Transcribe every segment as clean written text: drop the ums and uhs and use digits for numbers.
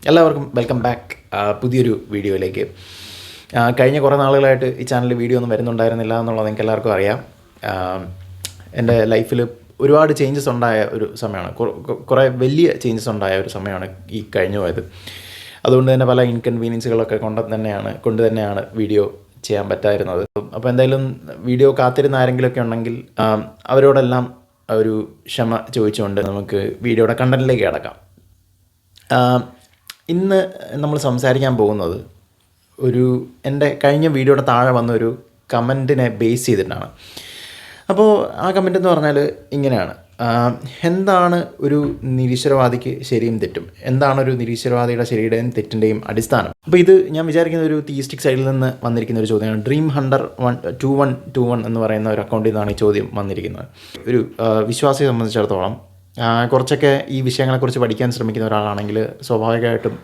എല്ലാവർക്കും welcome back പുതിയൊരു വീഡിയോയിലേക്ക്. കഴിഞ്ഞ കുറേ നാളുകളായിട്ട് ഈ ചാനലിൽ വീഡിയോ ഒന്നും വരുന്നുണ്ടായിരുന്നില്ല എന്നുള്ളത് എനിക്ക് എല്ലാവർക്കും അറിയാം. എൻ്റെ ലൈഫിൽ ഒരുപാട് ചേഞ്ചസ് ഉണ്ടായ ഒരു സമയമാണ്, കുറേ വലിയ ചേഞ്ചസ് ഉണ്ടായ ഒരു സമയമാണ് ഈ കഴിഞ്ഞു പോയത്. അതുകൊണ്ട് തന്നെ പല ഇൻകൺവീനിയൻസുകളൊക്കെ കൊണ്ട് തന്നെയാണ് വീഡിയോ ചെയ്യാൻ പറ്റായിരുന്നത്. അപ്പോൾ എന്തായാലും വീഡിയോ കാത്തിരുന്ന ആരെങ്കിലുമൊക്കെ ഉണ്ടെങ്കിൽ അവരോടെല്ലാം ഒരു ക്ഷമ ചോദിച്ചുകൊണ്ട് നമുക്ക് വീഡിയോയുടെ കണ്ടൻറ്റിലേക്ക് കിടക്കാം. ഇന്ന് നമ്മൾ സംസാരിക്കാൻ പോകുന്നത് എൻ്റെ കഴിഞ്ഞ വീഡിയോയുടെ താഴെ വന്നൊരു കമൻറ്റിനെ ബേസ് ചെയ്തിട്ടാണ്. അപ്പോൾ ആ കമൻ്റ് എന്ന് പറഞ്ഞാൽ ഇങ്ങനെയാണ്: എന്താണ് ഒരു നിരീശ്വരവാദിക്ക് ശരിയും തെറ്റും? എന്താണ് ഒരു നിരീശ്വരവാദിയുടെ ശരിയുടെയും തെറ്റിൻ്റെയും അടിസ്ഥാനം? അപ്പോൾ ഇത് ഞാൻ വിചാരിക്കുന്ന ഒരു തീയിസ്റ്റിക് സൈഡിൽ നിന്ന് വന്നിരിക്കുന്ന ഒരു ചോദ്യമാണ്. ഡ്രീം ഹണ്ടർ 2121 എന്ന് പറയുന്ന ഒരു അക്കൗണ്ടിൽ നിന്നാണ് ഈ ചോദ്യം വന്നിരിക്കുന്നത്. ഒരു വിശ്വാസിയെ സംബന്ധിച്ചിടത്തോളം കുറച്ചൊക്കെ ഈ വിഷയങ്ങളെക്കുറിച്ച് പഠിക്കാൻ ശ്രമിക്കുന്ന ഒരാളാണെങ്കിൽ സ്വാഭാവികമായിട്ടും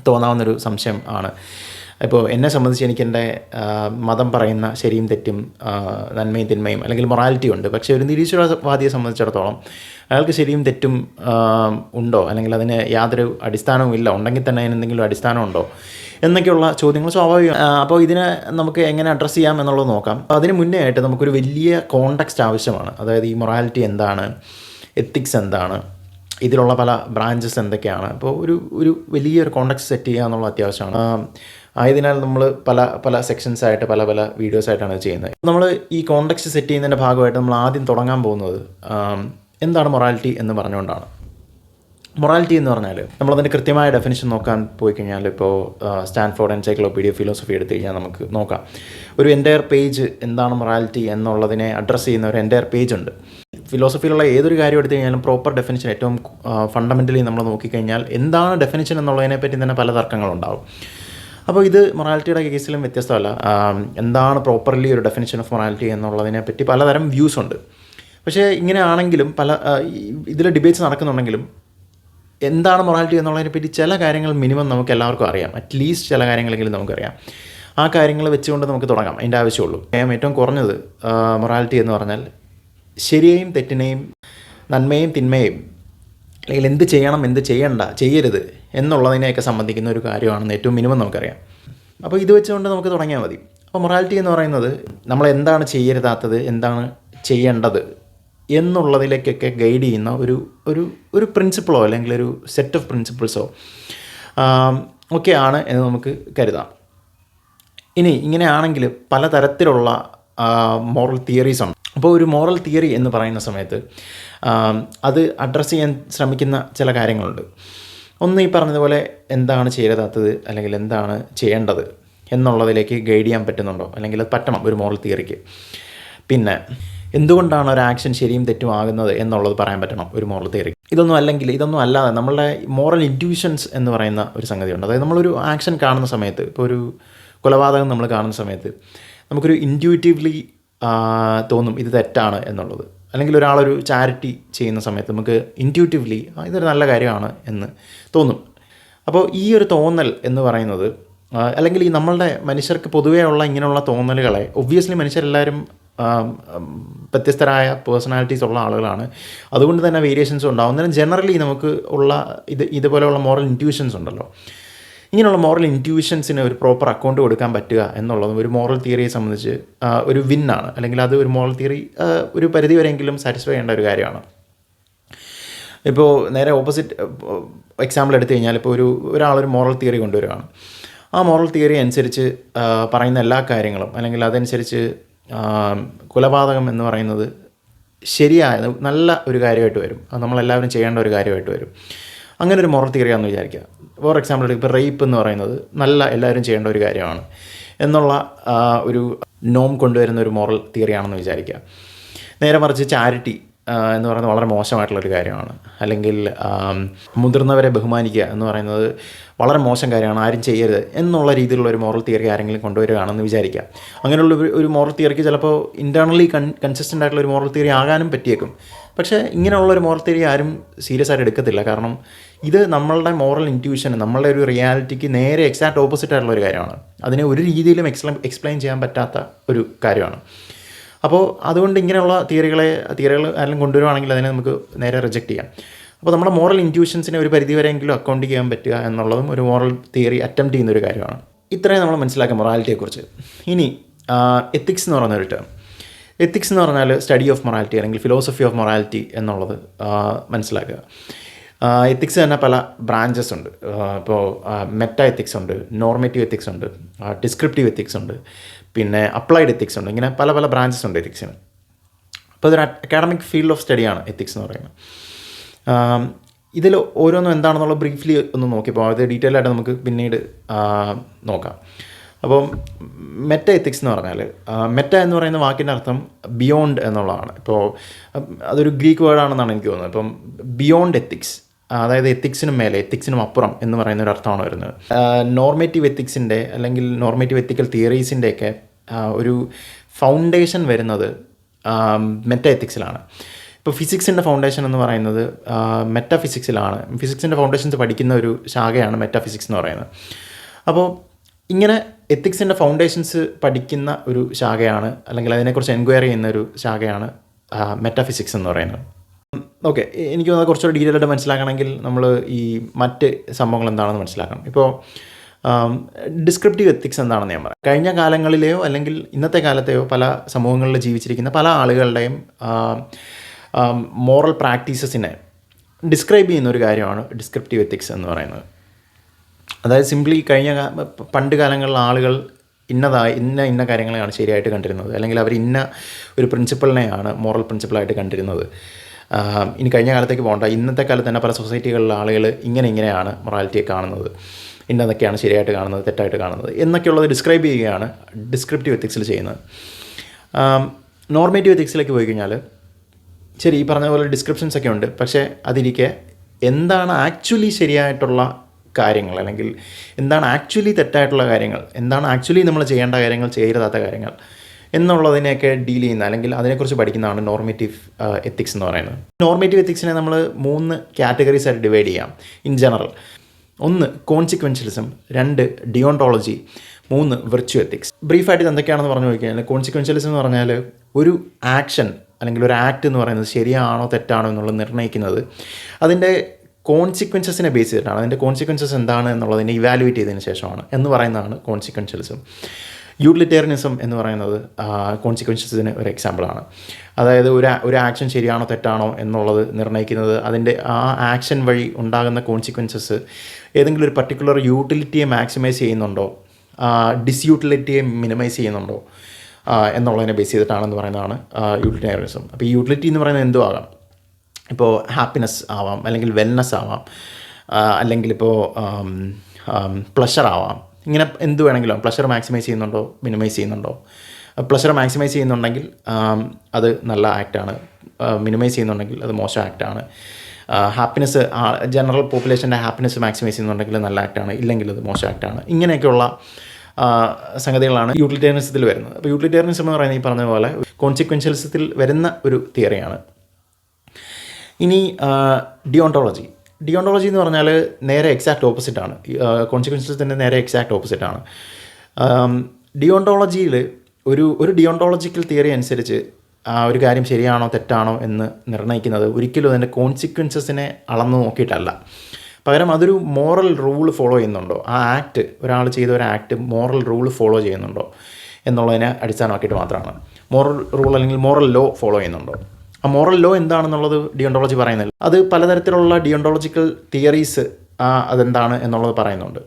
തോന്നാവുന്നൊരു സംശയം ആണ്. ഇപ്പോൾ എന്നെ സംബന്ധിച്ച് എനിക്ക് എൻ്റെ മതം പറയുന്ന ശരിയും തെറ്റും, നന്മയും തിന്മയും അല്ലെങ്കിൽ മൊറാലിറ്റി ഉണ്ട്. പക്ഷേ ഒരു നിരീശ്വരവാദിയെ സംബന്ധിച്ചിടത്തോളം അയാൾക്ക് ശരിയും തെറ്റും ഉണ്ടോ, അല്ലെങ്കിൽ അതിന് യാതൊരു അടിസ്ഥാനവും ഇല്ല, ഉണ്ടെങ്കിൽ തന്നെ അതിന് എന്തെങ്കിലും അടിസ്ഥാനമുണ്ടോ എന്നൊക്കെയുള്ള ചോദ്യങ്ങൾ സ്വാഭാവികം. അപ്പോൾ ഇതിനെ നമുക്ക് എങ്ങനെ അഡ്രസ്സ് ചെയ്യാം എന്നുള്ളത് നോക്കാം. അതിന് മുന്നേ ആയിട്ട് നമുക്കൊരു വലിയ കോണ്ടെക്സ്റ്റ് ആവശ്യമാണ്. അതായത് ഈ മൊറാലിറ്റി എന്താണ്, എത്തിക്സ് എന്താണ്, ഇതിലുള്ള പല ബ്രാഞ്ചസ് എന്തൊക്കെയാണ്. അപ്പോൾ ഒരു വലിയൊരു കോണ്ടെക്സ്റ്റ് സെറ്റ് ചെയ്യുക എന്നുള്ളത് അത്യാവശ്യമാണ്. ആയതിനാൽ നമ്മൾ പല സെക്ഷൻസായിട്ട് പല വീഡിയോസായിട്ടാണ് ചെയ്യുന്നത്. നമ്മൾ ഈ കോണ്ടെക്സ്റ്റ് സെറ്റ് ചെയ്യുന്നതിൻ്റെ ഭാഗമായിട്ട് നമ്മൾ ആദ്യം തുടങ്ങാൻ പോകുന്നത് എന്താണ് മൊറാലിറ്റി എന്ന് പറഞ്ഞുകൊണ്ടാണ്. മൊറാലിറ്റി എന്ന് പറഞ്ഞാൽ നമ്മളതിൻ്റെ കൃത്യമായ ഡെഫിനിഷൻ നോക്കാൻ പോയി കഴിഞ്ഞാൽ, ഇപ്പോൾ സ്റ്റാൻഫോർഡ് എൻസൈക്ലോപീഡിയ ഫിലോസഫി എടുത്തു കഴിഞ്ഞാൽ നമുക്ക് നോക്കാം. ഒരു എൻ്റയർ പേജ് എന്താണ് മൊറാലിറ്റി എന്നുള്ളതിനെ അഡ്രസ്സ് ചെയ്യുന്ന ഒരു എൻ്റയർ പേജ് ഉണ്ട്. ഫിലോസഫിയിലുള്ള ഏതൊരു കാര്യം എടുത്തു കഴിഞ്ഞാലും പ്രോപ്പർ ഡെഫിനിഷൻ, ഏറ്റവും ഫണ്ടമെൻ്റലി നമ്മൾ നോക്കിക്കഴിഞ്ഞാൽ എന്താണ് ഡെഫിനിഷൻ എന്നുള്ളതിനെപ്പറ്റി തന്നെ പല തർക്കങ്ങളുണ്ടാവും. അപ്പോൾ ഇത് മൊറാലിറ്റിയുടെ കേസിലും വ്യത്യസ്തമല്ല. എന്താണ് പ്രോപ്പർലി ഒരു ഡെഫിനിഷൻ ഓഫ് മൊറാലിറ്റി എന്നുള്ളതിനെപ്പറ്റി പലതരം വ്യൂസ് ഉണ്ട്. പക്ഷേ ഇങ്ങനെയാണെങ്കിലും ഇതിൽ ഡിബേറ്റ്സ് നടക്കുന്നുണ്ടെങ്കിലും എന്താണ് മൊറാലിറ്റി എന്നുള്ളതിനെപ്പറ്റി ചില കാര്യങ്ങൾ മിനിമം നമുക്ക് എല്ലാവർക്കും അറിയാം. അറ്റ്ലീസ്റ്റ് ചില കാര്യങ്ങളെങ്കിലും നമുക്കറിയാം. ആ കാര്യങ്ങൾ വെച്ചുകൊണ്ട് നമുക്ക് തുടങ്ങാം, അതിൻ്റെ ആവശ്യമുള്ളൂ. ഏറ്റവും കുറഞ്ഞത് മൊറാലിറ്റി എന്ന് പറഞ്ഞാൽ ശരിയെയും തെറ്റിനെയും, നന്മയും തിന്മയും, അല്ലെങ്കിൽ എന്ത് ചെയ്യണം എന്ത് ചെയ്യരുത് എന്നുള്ളതിനെയൊക്കെ സംബന്ധിക്കുന്ന ഒരു കാര്യമാണെന്ന് ഏറ്റവും മിനിമം നമുക്കറിയാം. അപ്പോൾ ഇത് വെച്ചുകൊണ്ട് നമുക്ക് തുടങ്ങിയാൽ മതി. അപ്പോൾ മൊറാലിറ്റി എന്ന് പറയുന്നത് നമ്മൾ എന്താണ് ചെയ്യരുതാത്തത്, എന്താണ് ചെയ്യേണ്ടത് എന്നുള്ളതിലേക്കൊക്കെ ഗൈഡ് ചെയ്യുന്ന ഒരു പ്രിൻസിപ്പിളോ അല്ലെങ്കിൽ ഒരു സെറ്റ് ഓഫ് പ്രിൻസിപ്പിൾസോ ഒക്കെയാണ് എന്ന് നമുക്ക് കരുതാം. ഇനി ഇങ്ങനെയാണെങ്കിൽ പലതരത്തിലുള്ള മോറൽ തിയറീസ് ഉണ്ട്. അപ്പോൾ ഒരു മോറൽ തിയറി എന്ന് പറയുന്ന സമയത്ത് അത് അഡ്രസ്സ് ചെയ്യാൻ ശ്രമിക്കുന്ന ചില കാര്യങ്ങളുണ്ട്. ഒന്ന്, ഈ പറഞ്ഞതുപോലെ എന്താണ് ചെയ്യരുതാത്തത് അല്ലെങ്കിൽ എന്താണ് ചെയ്യേണ്ടത് എന്നുള്ളതിലേക്ക് ഗൈഡ് ചെയ്യാൻ പറ്റുന്നുണ്ടോ, അല്ലെങ്കിൽ അത് പറ്റണം ഒരു മോറൽ തിയറിക്ക്. പിന്നെ എന്തുകൊണ്ടാണ് ഒരു ആക്ഷൻ ശരിയും തെറ്റും ആകുന്നത് എന്നുള്ളത് പറയാൻ പറ്റണം ഒരു മോറൽ തിയറി. ഇതൊന്നും അല്ലാതെ നമ്മളുടെ മോറൽ ഇൻറ്റ്യൂഷൻസ് എന്ന് പറയുന്ന ഒരു സംഗതിയുണ്ട്. അതായത് നമ്മളൊരു ആക്ഷൻ കാണുന്ന സമയത്ത്, ഇപ്പോൾ ഒരു കൊലപാതകം നമ്മൾ കാണുന്ന സമയത്ത് നമുക്കൊരു ഇൻറ്റ്യൂറ്റീവ്ലി തോന്നും ഇത് തെറ്റാണ് എന്നുള്ളത്. അല്ലെങ്കിൽ ഒരാളൊരു ചാരിറ്റി ചെയ്യുന്ന സമയത്ത് നമുക്ക് ഇൻറ്റ്യൂറ്റീവ്ലി ഇതൊരു നല്ല കാര്യമാണ് എന്ന് തോന്നും. അപ്പോൾ ഈ ഒരു തോന്നൽ എന്ന് പറയുന്നത്, അല്ലെങ്കിൽ ഈ നമ്മളുടെ മനുഷ്യർക്ക് പൊതുവേ ഉള്ള ഇങ്ങനെയുള്ള തോന്നലുകളെ, ഒബ്വിയസ്ലി മനുഷ്യരെല്ലാവരും വ്യത്യസ്തരായ പേഴ്സണാലിറ്റീസ് ഉള്ള ആളുകളാണ്. അതുകൊണ്ട് തന്നെ വേരിയേഷൻസ് ഉണ്ടാവും. അന്നേരം ജനറലി നമുക്ക് ഉള്ള ഇതുപോലെയുള്ള മോറൽ ഇൻറ്റ്യൂഷൻസ് ഉണ്ടല്ലോ, ഇങ്ങനെയുള്ള മോറൽ ഇൻറ്റ്യൂഷൻസിന് ഒരു പ്രോപ്പർ അക്കൗണ്ട് കൊടുക്കാൻ പറ്റുക എന്നുള്ളതും ഒരു മോറൽ തിയറിയെ സംബന്ധിച്ച് ഒരു വിന്നാണ്. അല്ലെങ്കിൽ അത് ഒരു മോറൽ തിയറി ഒരു പരിധി വരെയെങ്കിലും സാറ്റിസ്ഫൈ ചെയ്യേണ്ട ഒരു കാര്യമാണ്. ഇപ്പോൾ നേരെ ഓപ്പോസിറ്റ് എക്സാമ്പിൾ എടുത്തു കഴിഞ്ഞാൽ, ഇപ്പോൾ ഒരാളൊരു മോറൽ തിയറി കൊണ്ടുവരികയാണ്. ആ മോറൽ തിയറി അനുസരിച്ച് പറയുന്ന എല്ലാ കാര്യങ്ങളും, അല്ലെങ്കിൽ അതനുസരിച്ച് കൊലപാതകം എന്ന് പറയുന്നത് ശരിയായ നല്ല ഒരു കാര്യമായിട്ട് വരും, അത് നമ്മളെല്ലാവരും ചെയ്യേണ്ട ഒരു കാര്യമായിട്ട് വരും. അങ്ങനെ ഒരു മോറൽ തിയറിയാണെന്ന് വിചാരിക്കുക. ഫോർ എക്സാമ്പിൾ, ഇപ്പോൾ റേപ്പ് എന്ന് പറയുന്നത് എല്ലാവരും ചെയ്യേണ്ട ഒരു കാര്യമാണ് എന്നുള്ള ഒരു നോം കൊണ്ടുവരുന്ന ഒരു മോറൽ തിയറിയാണെന്ന് വിചാരിക്കുക. നേരെ മറിച്ച് ചാരിറ്റി എന്ന് പറയുന്നത് വളരെ മോശമായിട്ടുള്ളൊരു കാര്യമാണ്. അല്ലെങ്കിൽ മുതിർന്നവരെ ബഹുമാനിക്കുക എന്ന് പറയുന്നത് വളരെ മോശം കാര്യമാണ്, ആരും ചെയ്യരുത് എന്നുള്ള രീതിയിലുള്ള ഒരു മോറൽ തിയറി ആരെങ്കിലും കൊണ്ടുവരികയാണെന്ന് വിചാരിക്കുക. അങ്ങനെയുള്ള ഒരു മോറൽ തിയറിക്ക് ചിലപ്പോൾ ഇൻറ്റേർണലി കൺസിസ്റ്റൻ്റ് ആയിട്ടുള്ള ഒരു മോറൽ തിയറി ആകാനും പറ്റിയേക്കും. പക്ഷേ ഇങ്ങനെയുള്ളൊരു മോറൽ തിയറി ആരും സീരിയസ് ആയിട്ട് എടുക്കത്തില്ല. കാരണം ഇത് നമ്മളുടെ മോറൽ ഇൻറ്റ്യൂഷൻ, നമ്മളുടെ ഒരു റിയാലിറ്റിക്ക് നേരെ എക്സാക്റ്റ് ഓപ്പോസിറ്റ് ആയിട്ടുള്ള ഒരു കാര്യമാണ്. അതിനെ ഒരു രീതിയിലും എക്സ്പ്ലെയിൻ ചെയ്യാൻ പറ്റാത്ത ഒരു കാര്യമാണ്. അപ്പോൾ അതുകൊണ്ട് ഇങ്ങനെയുള്ള തിയറികൾ ആരെങ്കിലും കൊണ്ടുവരുവാണെങ്കിൽ അതിനെ നമുക്ക് നേരെ റിജക്റ്റ് ചെയ്യാം. അപ്പോൾ നമ്മുടെ മോറൽ ഇൻറ്റ്യൂഷൻസിനെ ഒരു പരിധിവരെയെങ്കിലും അക്കൗണ്ട് ചെയ്യാൻ പറ്റുക എന്നുള്ളതും ഒരു മോറൽ തിയറി അറ്റംപ്റ്റ് ചെയ്യുന്നൊരു കാര്യമാണ്. ഇത്രയും നമ്മൾ മനസ്സിലാക്കുക മൊറാലിറ്റിയെക്കുറിച്ച്. ഇനി എത്തിക്സ് എന്ന് പറയുന്നൊരു ടേം. എത്തിക്സ് എന്ന് പറഞ്ഞാൽ സ്റ്റഡി ഓഫ് മൊറാലിറ്റി അല്ലെങ്കിൽ ഫിലോസഫി ഓഫ് മൊറാലിറ്റി എന്നുള്ളത് മനസ്സിലാക്കുക. എത്തിക്സ് തന്നെ പല ബ്രാഞ്ചസ് ഉണ്ട്. ഇപ്പോൾ മെറ്റാ എത്തിക്സ് ഉണ്ട്, നോർമേറ്റീവ് എത്തിക്സ് ഉണ്ട്, ഡിസ്ക്രിപ്റ്റീവ് എത്തിക്സ് ഉണ്ട്, പിന്നെ അപ്ലൈഡ് എത്തിക്സ് ഉണ്ട്. ഇങ്ങനെ പല പല ബ്രാഞ്ചസ് ഉണ്ട് എത്തിക്സിന്. അപ്പോൾ ഇതൊരു അക്കാഡമിക് ഫീൽഡ് ഓഫ് സ്റ്റഡിയാണ് എത്തിക്സ് എന്ന് പറയുന്നത്. ഇതിൽ ഓരോന്നും എന്താണെന്നുള്ള ബ്രീഫ്ലി ഒന്ന് നോക്കിയപ്പോൾ അത് ഡീറ്റെയിൽ ആയിട്ട് നമുക്ക് പിന്നീട് നോക്കാം. അപ്പം മെറ്റ എത്തിക്സ് എന്ന് പറഞ്ഞാൽ മെറ്റ എന്ന് പറയുന്ന വാക്കിൻ്റെ അർത്ഥം ബിയോണ്ട് എന്നുള്ളതാണ്. ഇപ്പോൾ അതൊരു ഗ്രീക്ക് വേർഡാണെന്നാണ് എനിക്ക് തോന്നുന്നത്. ഇപ്പം ബിയോണ്ട് എത്തിക്സ്, അതായത് എത്തിക്സിനും മേലെ, എത്തിക്സിനും അപ്പുറം എന്ന് പറയുന്ന ഒരു അർത്ഥമാണ് വരുന്നത്. നോർമേറ്റീവ് എത്തിക്സിൻ്റെ അല്ലെങ്കിൽ നോർമേറ്റീവ് എത്തിക്കൽ തിയറീസിൻ്റെയൊക്കെ ഒരു ഫൗണ്ടേഷൻ വരുന്നത് മെറ്റ എത്തിക്സിലാണ്. ഇപ്പോൾ ഫിസിക്സിൻ്റെ ഫൗണ്ടേഷൻ എന്ന് പറയുന്നത് മെറ്റാഫിസിക്സിലാണ്. ഫിസിക്സിൻ്റെ ഫൗണ്ടേഷൻസ് പഠിക്കുന്ന ഒരു ശാഖയാണ് മെറ്റാഫിസിക്സ് എന്ന് പറയുന്നത്. അപ്പോൾ ഇങ്ങനെ എത്തിക്സിൻ്റെ ഫൗണ്ടേഷൻസ് പഠിക്കുന്ന ഒരു ശാഖയാണ്, അല്ലെങ്കിൽ അതിനെക്കുറിച്ച് എൻക്വയറി ചെയ്യുന്ന ഒരു ശാഖയാണ് മെറ്റാഫിസിക്സ് എന്ന് പറയുന്നത്. ഓക്കെ, എനിക്ക് തോന്നുന്നത് കുറച്ചുകൂടി ഡീറ്റെയിൽ ആയിട്ട് മനസ്സിലാക്കണമെങ്കിൽ നമ്മൾ ഈ മറ്റ് സംഭവങ്ങൾ എന്താണെന്ന് മനസ്സിലാക്കണം. ഇപ്പോൾ ഡിസ്ക്രിപ്റ്റീവ് എത്തിക്സ് എന്താണെന്ന് ഞാൻ പറയാം. കഴിഞ്ഞ കാലങ്ങളിലെയോ അല്ലെങ്കിൽ ഇന്നത്തെ കാലത്തെയോ പല സമൂഹങ്ങളിൽ ജീവിച്ചിരിക്കുന്ന പല ആളുകളുടെയും മോറൽ പ്രാക്ടീസസിനെ ഡിസ്ക്രൈബ് ചെയ്യുന്ന ഒരു കാര്യമാണ് ഡിസ്ക്രിപ്റ്റീവ് എത്തിക്സ് എന്ന് പറയുന്നത്. അതായത് സിംപ്ലി പണ്ട് കാലങ്ങളിലെ ആളുകൾ ഇന്ന കാര്യങ്ങളെയാണ് ശരിയായിട്ട് കണ്ടിരുന്നത്, അല്ലെങ്കിൽ അവർ ഇന്ന ഒരു പ്രിൻസിപ്പിളിനെയാണ് മോറൽ പ്രിൻസിപ്പിളായിട്ട് കണ്ടിരുന്നത്. ഇനി കഴിഞ്ഞ കാലത്തേക്ക് പോകണ്ട, ഇന്നത്തെ കാലത്ത് തന്നെ പല സൊസൈറ്റികളിലെ ആളുകൾ ഇങ്ങനെയാണ് മൊറാലിറ്റിയെ കാണുന്നത്, ഇന്നതൊക്കെയാണ് ശരിയായിട്ട് കാണുന്നത്, തെറ്റായിട്ട് കാണുന്നത് എന്നൊക്കെയുള്ളത് ഡിസ്ക്രൈബ് ചെയ്യുകയാണ് ഡിസ്ക്രിപ്റ്റീവ് എത്തിക്സിൽ ചെയ്യുന്നത്. നോർമേറ്റീവ് എത്തിക്സിലേക്ക് പോയി കഴിഞ്ഞാൽ ശരി, ഈ പറഞ്ഞ പോലെ ഡിസ്ക്രിപ്ഷൻസ് ഒക്കെ ഉണ്ട്, പക്ഷേ അതിരിക്കെ എന്താണ് ആക്ച്വലി ശരിയായിട്ടുള്ള കാര്യങ്ങൾ, അല്ലെങ്കിൽ എന്താണ് ആക്ച്വലി തെറ്റായിട്ടുള്ള കാര്യങ്ങൾ, എന്താണ് ആക്ച്വലി നമ്മൾ ചെയ്യേണ്ട കാര്യങ്ങൾ, ചെയ്യരുതാത്ത കാര്യങ്ങൾ എന്നുള്ളതിനെയൊക്കെ ഡീൽ ചെയ്യുന്ന അല്ലെങ്കിൽ അതിനെക്കുറിച്ച് പഠിക്കുന്നതാണ് നോർമേറ്റീവ് എത്തിക്സ് എന്ന് പറയുന്നത്. നോർമേറ്റീവ് എത്തിക്സിനെ നമ്മൾ 3 കാറ്റഗറീസ് ആയിട്ട് ഡിവൈഡ് ചെയ്യാം in general. 1 consequentialism, 2 deontology, 3 virtual ethics. ബ്രീഫായിട്ട് ഇത് എന്തൊക്കെയാണെന്ന് പറഞ്ഞു നോക്കിയാൽ, കോൺസിക്വൻഷ്യലിസം എന്ന് പറഞ്ഞാൽ ഒരു ആക്ഷൻ അല്ലെങ്കിൽ ഒരു ആക്ട് എന്ന് പറയുന്നത് ശരിയാണോ തെറ്റാണോ എന്നുള്ളത് നിർണ്ണയിക്കുന്നത് അതിൻ്റെ കോൺസിക്വൻസസിനെ ബേസ് ചെയ്തിട്ടാണ്. അതിൻ്റെ കോൺസിക്വൻസസ് എന്താണ് എന്നുള്ളതിനെ ഇവാലുവേറ്റ് ചെയ്തതിന് ശേഷമാണ് എന്ന് പറയുന്നതാണ് കോൺസിക്വൻഷ്യലിസം. യൂട്ടിലിറ്റേറിയനിസം എന്ന് പറയുന്നത് കോൺസിക്വൻസസിന് ഒരു എക്സാമ്പിളാണ്. അതായത് ഒരു ആക്ഷൻ ശരിയാണോ തെറ്റാണോ എന്നുള്ളത് നിർണ്ണയിക്കുന്നത് അതിൻ്റെ ആ ആക്ഷൻ വഴി ഉണ്ടാകുന്ന കോൺസിക്വൻസസ് ഏതെങ്കിലും ഒരു പർട്ടിക്കുലർ യൂട്ടിലിറ്റിയെ മാക്സിമൈസ് ചെയ്യുന്നുണ്ടോ, ഡിസ്യൂട്ടിലിറ്റിയെ മിനിമൈസ് ചെയ്യുന്നുണ്ടോ എന്നുള്ളതിനെ ബേസ് ചെയ്തിട്ടാണെന്ന് പറയുന്നതാണ് യൂട്ടിലിറ്റേറിയനിസം. അപ്പോൾ ഈ യൂട്ടിലിറ്റി എന്ന് പറയുന്നത് എന്തും ആകാം. ഇപ്പോൾ ഹാപ്പിനെസ് ആവാം, അല്ലെങ്കിൽ വെൽനെസ് ആവാം, അല്ലെങ്കിൽ ഇപ്പോൾ പ്ലഷർ ആവാം. ഇങ്ങനെ എന്ത് വേണമെങ്കിലും പ്ലഷർ മാക്സിമൈസ് ചെയ്യുന്നുണ്ടോ, മിനിമൈസ് ചെയ്യുന്നുണ്ടോ. പ്ലഷർ മാക്സിമൈസ് ചെയ്യുന്നുണ്ടെങ്കിൽ അത് നല്ല ആക്റ്റാണ്, മിനിമൈസ് ചെയ്യുന്നുണ്ടെങ്കിൽ അത് മോശം ആക്റ്റാണ്. ഹാപ്പിനെസ്, ജനറൽ പോപ്പുലേഷൻ്റെ ഹാപ്പിനെസ് മാക്സിമൈസ് ചെയ്യുന്നുണ്ടെങ്കിൽ നല്ല ആക്റ്റാണ്, ഇല്ലെങ്കിൽ അത് മോശം ആക്റ്റാണ്. ഇങ്ങനെയൊക്കെയുള്ള സംഗതികളാണ് യൂട്ടിലിറ്റേറിയനിസത്തിൽ വരുന്നത്. അപ്പോൾ യൂട്ടിലിറ്റേറിയനിസം എന്ന് പറയുന്നത് ഈ പറഞ്ഞ പോലെ കോൺസിക്വൻഷ്യലിസത്തിൽ വരുന്ന ഒരു തിയറിയാണ്. ഇനി ഡിയോണ്ടോളജി എന്ന് പറഞ്ഞാൽ നേരെ എക്സാക്റ്റ് ഓപ്പോസിറ്റാണ്. കോൺസിക്വൻഷ്യലിസത്തിൻ്റെ നേരെ എക്സാക്റ്റ് ഓപ്പോസിറ്റാണ്. ഡിയോണ്ടോളജിയിൽ ഒരു ഡിയോണ്ടോളജിക്കൽ തിയറി അനുസരിച്ച് ഒരു കാര്യം ശരിയാണോ തെറ്റാണോ എന്ന് നിർണ്ണയിക്കുന്നത് ഒരിക്കലും അതിൻ്റെ കോൺസിക്വൻസസിനെ അളന്നു നോക്കിയിട്ടല്ല. പകരം അതൊരു മോറൽ റൂൾ ഫോളോ ചെയ്യുന്നുണ്ടോ, ആ ആക്ട്, ഒരാൾ ചെയ്ത ഒരു ആക്ട് മോറൽ റൂൾ ഫോളോ ചെയ്യുന്നുണ്ടോ എന്നുള്ളതിനെ അടിസ്ഥാനമാക്കിയിട്ട് മാത്രമാണ്. മോറൽ റൂൾ അല്ലെങ്കിൽ മോറൽ ലോ ഫോളോ ചെയ്യുന്നുണ്ടോ. ആ മോറൽ ലോ എന്താണെന്നുള്ളത് ഡിയോണ്ടോളജി പറയുന്നില്ല. അത് പലതരത്തിലുള്ള ഡിയോണ്ടോളജിക്കൽ തിയറീസ് അതെന്താണ് എന്നുള്ളത് പറയുന്നുണ്ട്.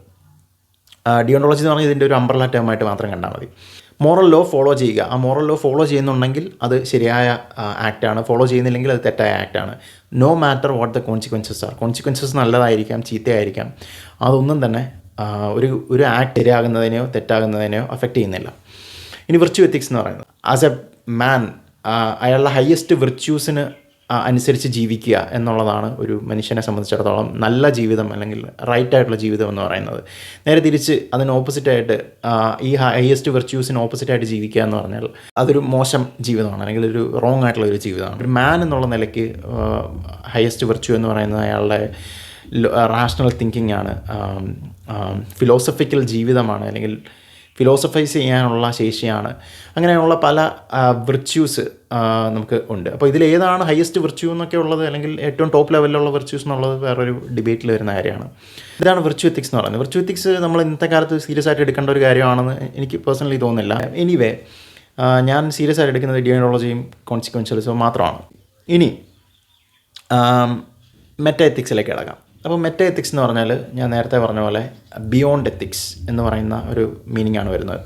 ഡിയോണ്ടോളജി എന്ന് പറഞ്ഞാൽ ഇതിൻ്റെ ഒരു അംബ്രല്ല ടേമായിട്ട് മാത്രം കണ്ടാൽ മതി. മോറൽ ലോ ഫോളോ ചെയ്യുക, ആ മോറൽ ലോ ഫോളോ ചെയ്യുന്നുണ്ടെങ്കിൽ അത് ശരിയായ ആക്റ്റാണ്, ഫോളോ ചെയ്യുന്നില്ലെങ്കിൽ അത് തെറ്റായ ആക്റ്റാണ്. No matter what the consequences are. Consequences നല്ലതായിരിക്കാം, ചീത്തയായിരിക്കാം, അതൊന്നും തന്നെ ഒരു ആക്ട് ശരിയാകുന്നതിനെയോ തെറ്റാകുന്നതിനെയോ അഫക്റ്റ് ചെയ്യുന്നില്ല. ഇനി വിർച്വൽ എത്തിക്സ് എന്ന് പറയുന്നത് ആസ് എ മാൻ അയാളുടെ ഹയസ്റ്റ് വിർച്യൂസിന് അനുസരിച്ച് ജീവിക്കുക എന്നുള്ളതാണ് ഒരു മനുഷ്യനെ സംബന്ധിച്ചിടത്തോളം നല്ല ജീവിതം അല്ലെങ്കിൽ റൈറ്റായിട്ടുള്ള ജീവിതം എന്ന് പറയുന്നത്. നേരെ തിരിച്ച് അതിന് ഓപ്പോസിറ്റായിട്ട് ഈ ഹയസ്റ്റ് വിർച്യൂസിന് ഓപ്പോസിറ്റായിട്ട് ജീവിക്കുക എന്ന് പറഞ്ഞാൽ അതൊരു മോശം ജീവിതമാണ്, അല്ലെങ്കിൽ ഒരു റോങ് ആയിട്ടുള്ള ഒരു ജീവിതമാണ്. ഒരു മാൻ എന്നുള്ള നിലയ്ക്ക് ഹയസ്റ്റ് വിർച്യൂ എന്ന് പറയുന്നത് അയാളുടെ റാഷണൽ തിങ്കിങ് ആണ്, ഫിലോസഫിക്കൽ ജീവിതമാണ്, അല്ലെങ്കിൽ ഫിലോസഫൈസ് ചെയ്യാനുള്ള ശേഷിയാണ്. അങ്ങനെയുള്ള പല വിർച്യൂസ് നമുക്ക് ഉണ്ട്. അപ്പോൾ ഇതിലേതാണ് ഹയസ്റ്റ് വിർച്യൂ എന്നൊക്കെ ഉള്ളത്, അല്ലെങ്കിൽ ഏറ്റവും ടോപ്പ് ലെവലിലുള്ള വിർച്യൂസ് എന്നുള്ളത് വേറൊരു ഡിബേറ്റിൽ വരുന്ന കാര്യമാണ്. ഇതാണ് വിർച്യൂ എത്തിക്സ് എന്ന് പറയുന്നത്. വിർച്യൂ എത്തിക്സ് നമ്മൾ ഇന്നത്തെ കാലത്ത് സീരിയസ് ആയിട്ട് എടുക്കേണ്ട ഒരു കാര്യമാണെന്ന് എനിക്ക് പേഴ്സണലി തോന്നുന്നില്ല. എനിവേ, ഞാൻ സീരിയസ് ആയിട്ട് എടുക്കുന്നത് ഡിയോണോളജിയും കോൺസിക്വൻഷ്യലിസവും മാത്രമാണ്. ഇനി മെറ്റാ എത്തിക്സിലേക്ക് കിടക്കാം. അപ്പോൾ മെറ്റാ എത്തിക്സ് എന്ന് പറഞ്ഞാൽ ഞാൻ നേരത്തെ പറഞ്ഞ പോലെ ബിയോണ്ട് എത്തിക്സ് എന്ന് പറയുന്ന ഒരു മീനിങ് ആണ് വരുന്നത്.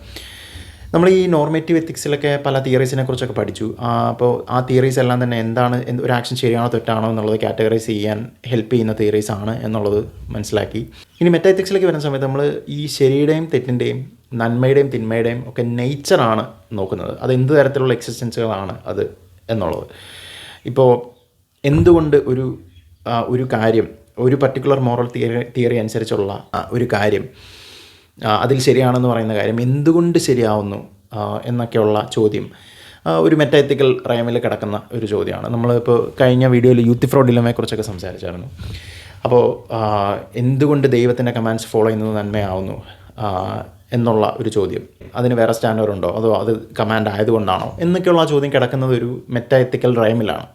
നമ്മൾ ഈ നോർമേറ്റീവ് എത്തിക്സിലൊക്കെ പല തിയറീസിനെ കുറിച്ചൊക്കെ പഠിച്ചു. അപ്പോൾ ആ തിയറീസ് എല്ലാം തന്നെ എന്താണ്, ഒരു ആക്ഷൻ ശരിയാണോ തെറ്റാണോ എന്നുള്ളത് കാറ്റഗറൈസ് ചെയ്യാൻ ഹെൽപ്പ് ചെയ്യുന്ന തിയറീസ് ആണ് എന്നുള്ളത് മനസ്സിലാക്കി. ഇനി മെറ്റാ എത്തിക്സിലേക്ക് വരുന്ന സമയത്ത് നമ്മൾ ഈ ശരിയുടെയും തെറ്റിൻ്റെയും നന്മയുടെയും തിന്മയുടെയും ഒക്കെ നേച്ചറാണ് നോക്കുന്നത്. അത് എന്ത് തരത്തിലുള്ള എക്സിസ്റ്റൻസുകളാണ് അത് എന്നുള്ളത്. ഇപ്പോൾ എന്തുകൊണ്ട് ഒരു കാര്യം, ഒരു പർട്ടിക്കുലർ മോറൽ തിയറി അനുസരിച്ചുള്ള ഒരു കാര്യം, അതിൽ ശരിയാണെന്ന് പറയുന്ന കാര്യം എന്തുകൊണ്ട് ശരിയാവുന്നു എന്നൊക്കെയുള്ള ചോദ്യം ഒരു മെറ്റാ എത്തിക്കൽ റൈമിൽ കിടക്കുന്ന ഒരു ചോദ്യമാണ്. നമ്മളിപ്പോൾ കഴിഞ്ഞ വീഡിയോയിൽ യൂത്ത് ഫ്രോഡ് ഡിലമയെ കുറിച്ചൊക്കെ സംസാരിച്ചായിരുന്നു. അപ്പോൾ എന്തുകൊണ്ട് ദൈവത്തിൻ്റെ കമാൻഡ്സ് ഫോളോ ചെയ്യുന്നത് നന്മയാവുന്നു എന്നുള്ള ഒരു ചോദ്യം, അതിന് വേറെ സ്റ്റാൻഡേർഡ് ഉണ്ടോ, അതോ അത് കമാൻഡ് ആയതുകൊണ്ടാണോ എന്നൊക്കെയുള്ള ആ ചോദ്യം കിടക്കുന്നത് ഒരു മെറ്റാ എത്തിക്കൽ റൈമിലാണ്.